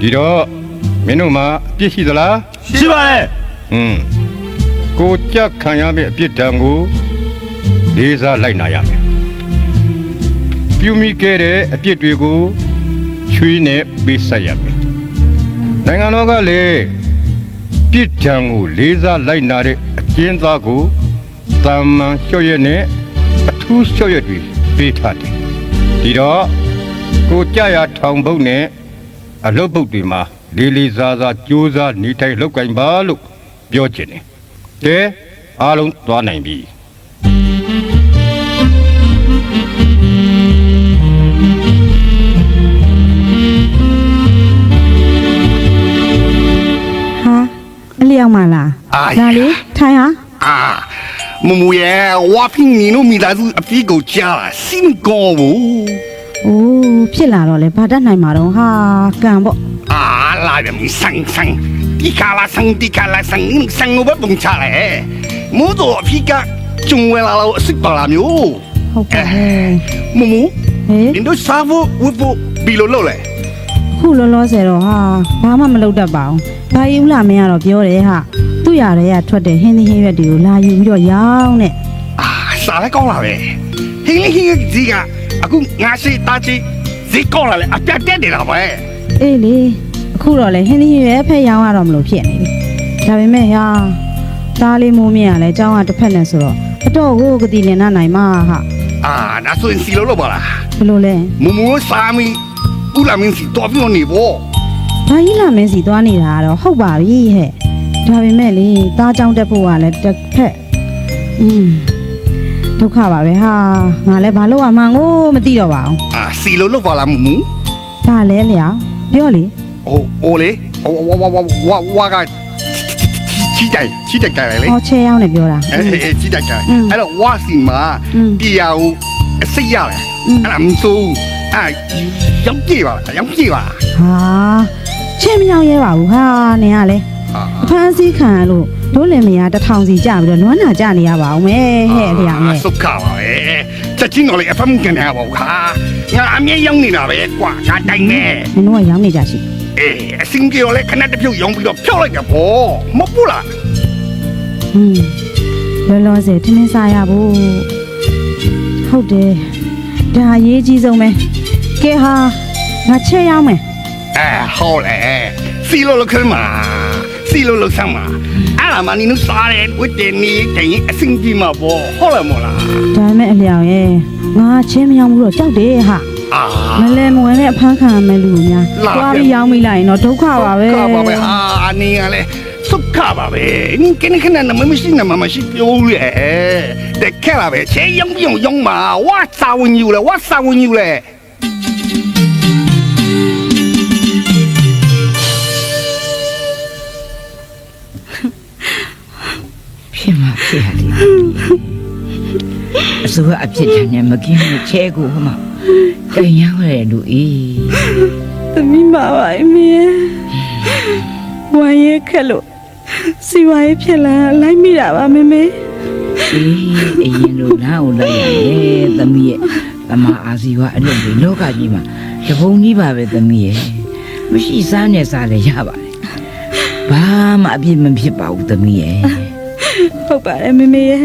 ဒီတော့မင်းတို့မှာအပြစ်ရှိသလား ရှိပါတယ် ကိုကြက်ခံရမယ့်အပြစ်ဒဏ်ကိုလေးစားလိုက်နာရမယ်ပြုမိခဲ့တဲ့အပြစ်တွေကိုချွေးနဲ့ပေးဆက်ရမယ်နိုင်ငံတော်ကလည်းပြစ်ဒဏ်ကိုလေးစားလိုက်နာတဲ့အကျဉ်းသားကိုတာမန်လျှော့ရက်နဲ့အထူးလျှော့ရက်တွေပေးထားတယ်ဒီတော့ကိုကြရထောင်ပုတ်နဲ့အလုပ်ပုတ်တွေမှာလေးလေးစားစားကြိုးစားနေထိုင်လုပ်ကင်ပါလို့ပြောချင်တယ်ကဲအားလုံးသွားနိုင်ပြီ ဟာအလျောက်မလား ဒါလေထိုင်ဟာ မမူရဲ့ဝါဖင်းနီနိုမိသားစုအပြေကိုကြားလာစင်ကောဘူး အိုးဖြစ်လာတော့လေဘာတတ်နိုင်မှာတော့ဟာကံပေါ့ လာတယ်မဆန်းဆန်းဒီကလာဆန်းဆန်းဘပုံချလေမို့တော့အပြေကကျုံဝဲလာလို့အစ်စ်ပါလာမျိုး ဟုတ်ပါဟဲ့ မမူ ဟေး အင်ဒိုဆာဖိုဝဖို့ဘီလိုလို့လေ ခုလောလောဆယ်တော့ဟာဘာမှမလုပ်တတ်ပါဘူးဘာယူလာမင်းကတော့ပြောတယ်ဟာသူ့ရတဲ့ကထွက်တဲ့ဟင်းသီးဟင်းရွက်တွေကိုလာယူပြီးတော့ရောင်းတဲ့ စားလဲကောင်းလာပဲဟင်းကြီးကအခုငါရှိတာချီဈေးကောင်းလာလေအပြတ်တက်နေတာပဲ အေးလေအခုတော့လေဟင်းသီးဟင်းရွက်ဖက်ရောင်းရတော့မလို့ဖြစ်နေပြီဒါပေမဲ့ဟာသားလေးမိုးမြင့်ရလဲအเจ้าကတစ်ဖက်နဲ့ဆိုတော့အတော့ကိုကတိလင်နာနိုင်မှာဟာ ဒါဆိုရင်စီလို့ပါလား ဘလို့လဲ မမူစာမီဦးလာမင်းစီတော်ပြလို့နေပေါ့ ဘာကြီးလာမင်းစီသွားနေတာကတော့ဟုတ်ပါပြီဟဲ့ဒါပေမဲ့လေသားကြောင်းတက်ဖို့ကလည်းတစ်ဖက်ဒုက္ခပါပဲဟာငါလည်းဘာလို့မှန်းကိုမသိတော့ပါဘူး စီလို့ပါလားမမူ ဒါလဲလျာပြောလေ အိုလေဝါကချီတိုက်ကြလေ ဟောချဲရောက်နေပြောတာ ချီတိုက်ကြအဲ့တော့ဝါစီမှာတရားကိုအစိတ်ရတယ်အဲ့ဒါမစိုးရောင်းပြေးပါဟာ ချင်းမရောက်ရဲပါဘူးဟာနင်ကလေအဖမ်းဆီးခံရလို့တို့လင်မယားတစ်ထောင်စီကြပြီးတော့နွမ်းနာကြနေရပါအောင်မဲဟဲ့လျာမဲ ဆုတ်ခပါပဲချက်ချင်းတော့လေအဖမ်းကန်ရပါဘူးဟာငါအမြဲရောင်းနေတာပဲကွာငါတိုင်နေ နင်တို့ကရောင်းနေကြရှိ အစင်ကြီးလည်းခဏတပြုတ်ရောင်းပြီးတော့ဖြောက်လိုက်ကြပေါ့မဟုတ်လား လောလောဆယ်ထင်းထင်းစားရဖို့ဟုတ်တယ်ဒါအရေးကြီးဆုံးပဲကဲဟာငါချက်ရောက်မယ် ဟောလေစီလို့ခမစီလို့ဆမ်းမှာအဲ့ဒါမှနင်တို့စားတယ်ဝတ်တယ်နေတိုင်းအစင်ကြီးမှာပေါ့ဟုတ်လားမလား ဒါမဲ့အလျောင်ရဲ့ငါချင်းမရောက်ဘူးတော့ကြောက်တယ်ဟာမလဲမဝင်နဲ့အဖမ်းခံရမယ်လူများသွားပြီးရောင်းမိလိုက်ရင်တော့ဒုက္ခပါပဲ ခပါပဲဟာနေရလေဆုတ်ခပါပဲနင်ခဏမရှိပြောရဲတဲ့ခက်လာပဲချေရောင်းမှာဝါစာဝင်ယူလေ ဖြစ်မှာဖြစ်ရလေအစိုးရအဖြစ်တယ်နဲ့မကင်းတဲ့ချဲကိုဟိုမှာကြင်ရောက်ရလူအေး သမီးမပါအမေဝိုင်းရခက်လို့စီဝါရေးဖြစ်လာလိုက်မိတာပါမေမေ အေးအရင်လိုလားကိုလိုက်ရတယ်သမီးရဲ့သမာအာဇီဝအလုပ်တွေလောကကြီးမှာတပုံကြီးပါပဲသမီးရဲ့မရှိစားနဲ့စားလည်းရပါတယ်ဘာမှအပြစ်မဖြစ်ပါဘူးသမီးရဲ့ ဟုတ်ပါတယ်မေမေရဲ့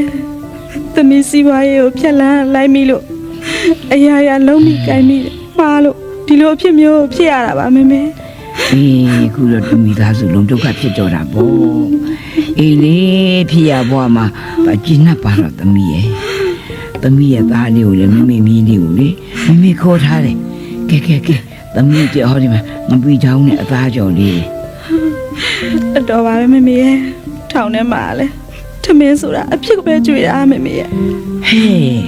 သမီးစီဝါရေးကိုဖြက်လန်းလိုက်မိလို့အရာရာလုံးမိကိုင်းမိပါလို့ဒီလိုအဖြစ်မျိုးဖြစ်ရတာပါမေမေ အေးခုတော့သူမိသားစုလုံးဒုက္ခဖြစ်ကြတာပေါ့အေးလေဖြစ်ရဘွားမှာဘာကျင်းပါတော့သမီးရဲ့သားလေးကိုလည်းမိမိလေးကိုလေမိခေါ်ထားတယ်ကဲသမီးကြော်ဟောဒီမှာငပွေချောင်းနဲ့အသားကြော်လေး အတော်ပါပဲမေမေရဲ့ထောင်ထဲမှာလဲထမင်းဆိုတာအဖြစ်ပဲကြွေတာမေမေရဲ့ ဟေး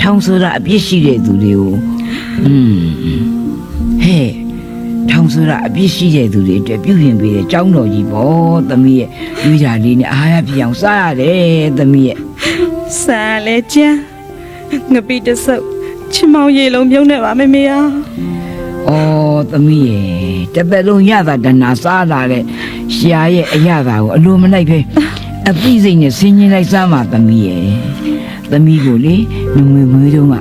ထောင်ဆိုတာအပြစ်ရှိတဲ့သူတွေကိုဟေးထောင်ဆိုတာအပြစ်ရှိတဲ့သူတွေအတွက်ပြုပြင်ပေးတဲ့ကျောင်းတော်ကြီးပေါ့သမီးရဲ့ရွေးတာလေးနဲ့အားရပြအောင်စားရတယ်သမီးရဲ့ ဆန်လဲကျန်းငပိတဆုပ်ချမောင်ရေလုံးပြုံးနေပါမေမေရဲ့ အော်သမီးရဲ့တသက်လုံးရတာတဏှာစားလာတဲ့ရှားရဲ့အရသာကိုအလိုမလိုက်ပဲအသိစိတ်နဲ့ဆင်းရဲလိုက်စားမှသမီးရဲ့သမီးကိုလေငွေမွေးတော့က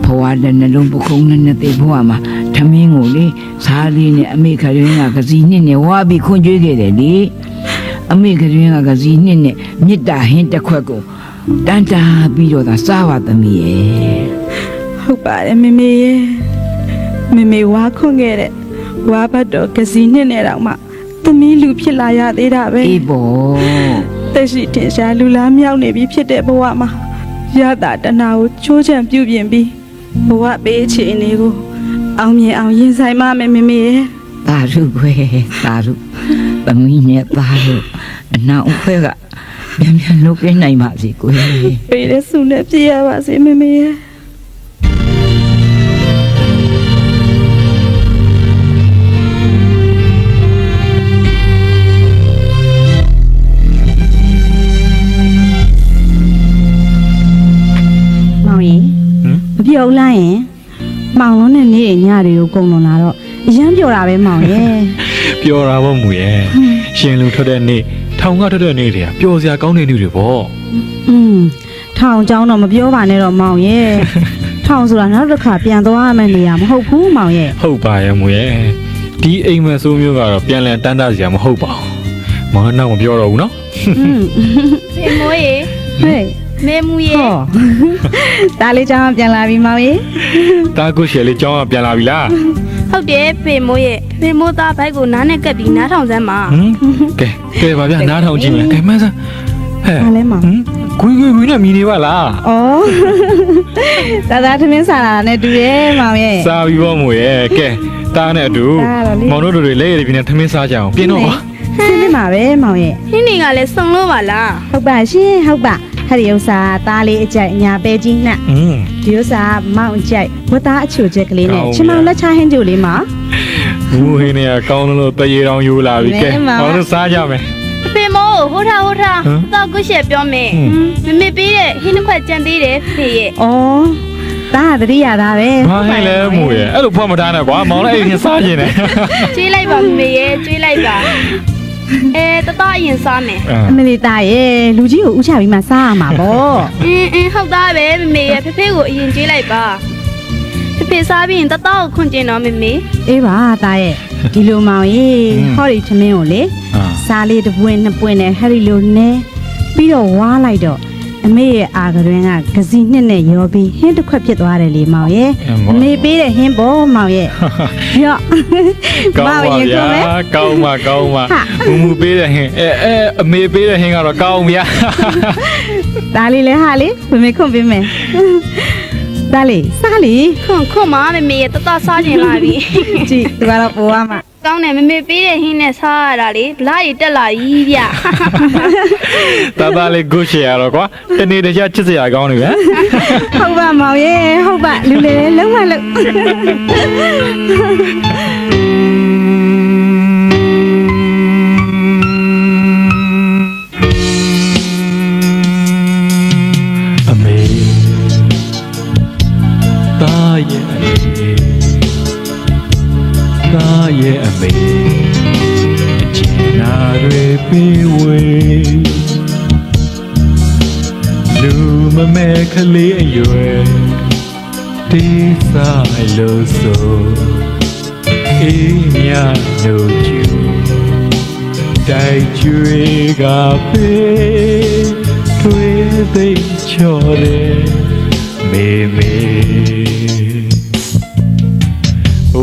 ဘဝတဲ့နှလုံးပခုံးနဲ့တဲ့ဘဝမှာထမင်းကိုလေစားလေးနဲ့အမေခရင်းကကစီနှစ်နဲ့ဝါပြီးခွန်ကျွေးခဲ့တယ်လေအမေခရင်းကကစီနှစ်နဲ့မြစ်တာဟင်းတစ်ခွက်ကိုတန်တာပြီးတော့သာစားပါသမီးရဲ့ ဟုတ်ပါတယ်မေမေရဲ့မေမေဝါခွန်ခဲ့တဲ့ဝါဘတ်တော်ကစီနှစ်နဲ့တော့မှသမီးလူဖြစ်လာရသေးတာပဲ အေးပေါ့ တက်ရှိတင်ရှားလူလားမြောက်နေပြီဖြစ်တဲ့ဘဝမှာရတာတဏှာကိုချိုးချံပြုတ်ပြင်ပြီးဘဝပေးချင်နေကိုအောင်မြင်အောင်ရင်ဆိုင်မမယ်မေမေရဲ့ သာရုခွဲသာရုသမီးနဲ့သာရုအနောက်အခွဲကမြန်လုတ်ပြနိုင်ပါစေကိုယ် ပေးတဲ့ဆုနဲ့ပြည့်ရပါစေမေမေရဲ့ ပြုံးလိုက်ရင်မောင်လုံးနဲ့နေ့ညတွေကိုကုန်လွန်လာတော့အရမ်းပြောတာပဲမောင်ရဲ့ ပြောတာပေါ့မူရဲ့ရှင်လူထွက်တဲ့နေ့ထောင်ကထွက်တဲ့နေ့တွေကပျော်စရာကောင်းတဲ့နေ့တွေပေါ့ ထောင်เจ้าတော့မပြောပါနဲ့တော့မောင်ရဲ့ထောင်ဆိုတာနောက်တစ်ခါပြန်သွားရမယ့်နေရာမဟုတ်ဘူးမောင်ရဲ့ ဟုတ်ပါရဲ့မူရဲ့ဒီအိမ်မက်ဆိုးမျိုးကတော့ပြန်လည်တန်းတစရာမဟုတ်ပါဘူးမောင်နောက်မပြောတော့ဘူးနော် ဖေမိုးရေ ဟေး မေမူရေ ဟောဒါလေးเจ้าပြန်လာပြီမောင်ရဲ့ တာကုရှယ်လေးကြောင်းကပြန်လာပြီလား ဟုတ်တယ်ဖေမိုးရေဖေမိုးသားဘိုက်ကိုနားနဲ့ကပ်ပြီးနားထောင်စမ်းပါ ကဲပါဗျာနားထောင်ကြည့်မယ်ကဲမန်းစမ်းဟဲ့ ဘာလဲမောင် ခွေးနဲ့မြည်နေပါလား ဩဒါသမင်းစားလာနဲ့တူရဲ့မောင်ရဲ့ စားပြီးပေါ့မူရဲ့ကဲတားနဲ့အတူ စားတော့လေ မောင်တို့တွေလက်ရည်ပြင်းနဲ့ထမင်းစားကြအောင်ပြင်းတော့ပါ စင်းနေမှာပဲမောင်ရဲ့ ဟင်းနေကလည်းစုံလို့ပါလား ဟုတ်ပါရှင်ဟုတ်ပါဟဲ့ဒီဥစ္စာသားလေးအကြိုက်ညာပဲကြီးနှက်ဒီဥစ္စာမောင်အကြိုက်ဝတ်သားအချိုချက်ကလေးနဲ့ချင်မောင်လက်ချဟင်းကြိုလေးမှာ ဘူးဟင်းเนี่ยကောင်းလို့တရေတောင်ယူလာပြီကဲ မဲမောင် မောင်တို့စားကြမယ် ဖေမိုးဟိုထားတော့ကုရှယ်ပြောမယ်မမေပေးတဲ့ဟင်းတစ်ခွက်ကြံသေးတယ်ဖေရဲ့ ဩသားကတတိယသားပဲ ဘာဟဲ့လဲမူရဲ့အဲ့လိုဖွက်မထားနဲ့ကွာမောင်လည်းအိမ်ချင်းစားခြင်းနဲ့ ကျွေးလိုက်ပါမမေရဲ့ကျွေးလိုက်ပါတတအရင်စားမယ် အမလီသားရဲ့လူကြီးကိုဥချပြီးမှစားရမှာပေါ့ ဟုတ်သားပဲမမေရဲ့ဖေဖေကိုအရင်ကျွေးလိုက်ပါဖေဖေစားပြီးရင်တတကိုခွန်ကျင်တော့မမေ အေးပါသားရဲ့ဒီလိုမောင်ရေဟောဒီသမင်းကိုလေစားလေးတစ်ပွင့်နှစ်ပွင့်နဲ့ဟဲ့ဒီလိုနဲပြီးတော့ဝါလိုက်တော့အမေရဲ့အာကတွင်ကဂစီနှစ်နဲ့ရောပြီးဟင်းတစ်ခွက်ဖြစ်သွားတယ်လေမောင်ရဲ့အမေပေးတဲ့ဟင်းပေါ့မောင်ရဲ့ရော့ ကောင်းပါဗျာကောင်းပါမူပေးတဲ့ဟင်းအမေပေးတဲ့ဟင်းကတော့ကောင်းဗျာ ဒါလေးလဲဟာလေးမမေခွန်ပေးမယ်ဒါလေးစားလေး ခွန်မမမေရဲ့တတစားကျင်လာပြီ ကြည့်ဒီကတော့ပိုးရမှာ ကောင်းတယ်မမေပေးတဲ့ဟင်းနဲ့စားရတာလေဗလာရီတက်လာပြီဗျ တာလေးကိုရှယ်ရတော့ကွာတနေ့တခြားချစ်စရာကောင်းနေဗျာ ဟုတ်ပါမောင်ရဲ့ဟုတ်ပါလူလေးလုံးဝလုံးအမေတာရဲ့အမေချင်နာတွေပေးဝေလူမမဲကလေးအရွယ်တေးစားလို့ဆိုအေးမြတို့ကျူတိုက်ကျွေးကပေးထွေးသိချော်တယ်မေမေ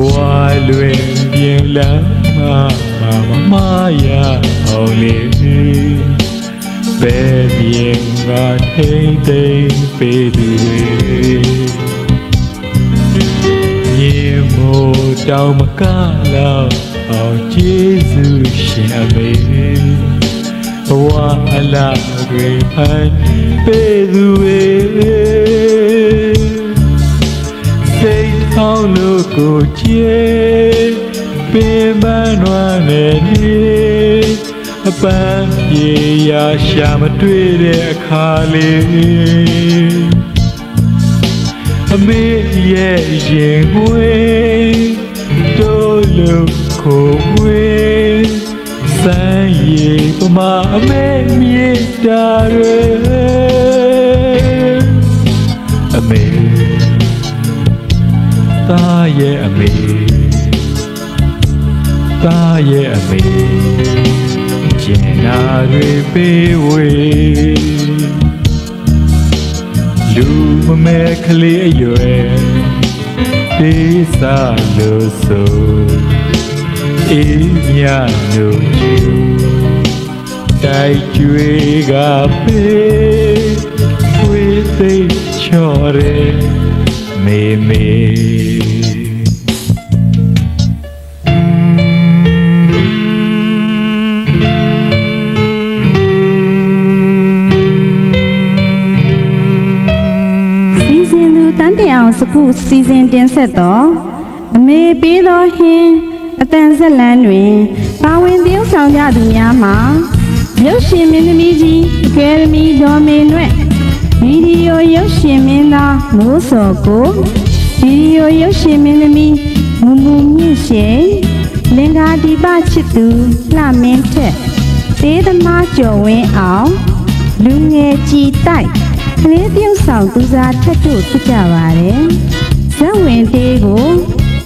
ဝါလွင်ပြင်လာမရအောင်လေးပဲပြင်ကထိမ့်သိမ့်ပေးသူတွေရေမို့တောင်မကလောက်အောင်ကျေးဇူးရှင်အမေဝါအလားတွေဖန်ပေးသူတွေစိတ်ထောင်းလို့ကိုချေပင်ပန်းနွားနဲ့နေအပန်းပြေရာရှာမတွေ့တဲ့အခါလေးအမေရဲ့ရင်ငွေတိုးလို့ကိုဝေးစမ်းရည်ပမာအမေမြေတာရဲအမေတာရဲ့အမေတာရဲ့အမေကျင်နာတွေပေးဝေလူမမဲကလေးအရွယ်တေးစားလို့ဆိုအေးမြတို့ကျူတိုက်ကျွေးကပေးဝေးသိချော်တယ်မေမေစခုစီစဉ်တင်ဆက်တော့အမေပေးသောဟင်းအတန်ဆက်လန်းတွင်ပါဝင်သရုပ်ဆောင်ကြသူများမှာရုပ်ရှင်မင်းသမီးကြီးအကယ်ဒမီဒေါ်မေနွဲ့ ဗီဒီယိုရုပ်ရှင်မင်းသားမိုးစော်ကိုဗီဒီယိုရုပ်ရှင်မင်းသမီးမူမူမြင့်ရှင်လင်္ကာဒီပချစ်သူလှမင်းထက်သေးသမားကျော်ဝင်းအောင်လူငယ်ကြည်တိုက်ကလေးပြုံးဆောင်သူစားထက်တို့ဖြစ်ကြပါတယ်ဇက်ဝင်တေးကို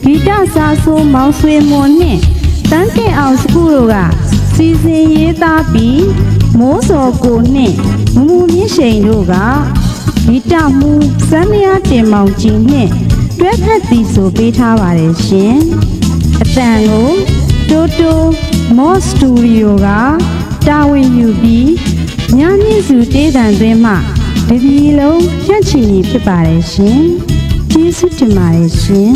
ဂီတစာဆိုးမောင်ဆွေမွန်နဲ့တန်းတင်အောင်စကူတို့ကစီစဉ်ရေးသားပြီးမိုးစော်ကိုနဲ့မူမူမြင့်ရှိန်တို့ကဂီတမှုစမ်းမရတင်မောင်ကြီးနဲ့တွဲဖက်သည်ဆိုပေးထားပါတယ်ရှင်အတန်ကိုတိုတိုမော့စတူဒီယိုကတာဝန်ယူပြီးညမြင့်စုတေးတန်သွင်းမှတပီလုံးဖြန့်ချီဖြစ်ပါတယ်ရှင်ကျေးဇူးတင်ပါတယ်ရှင်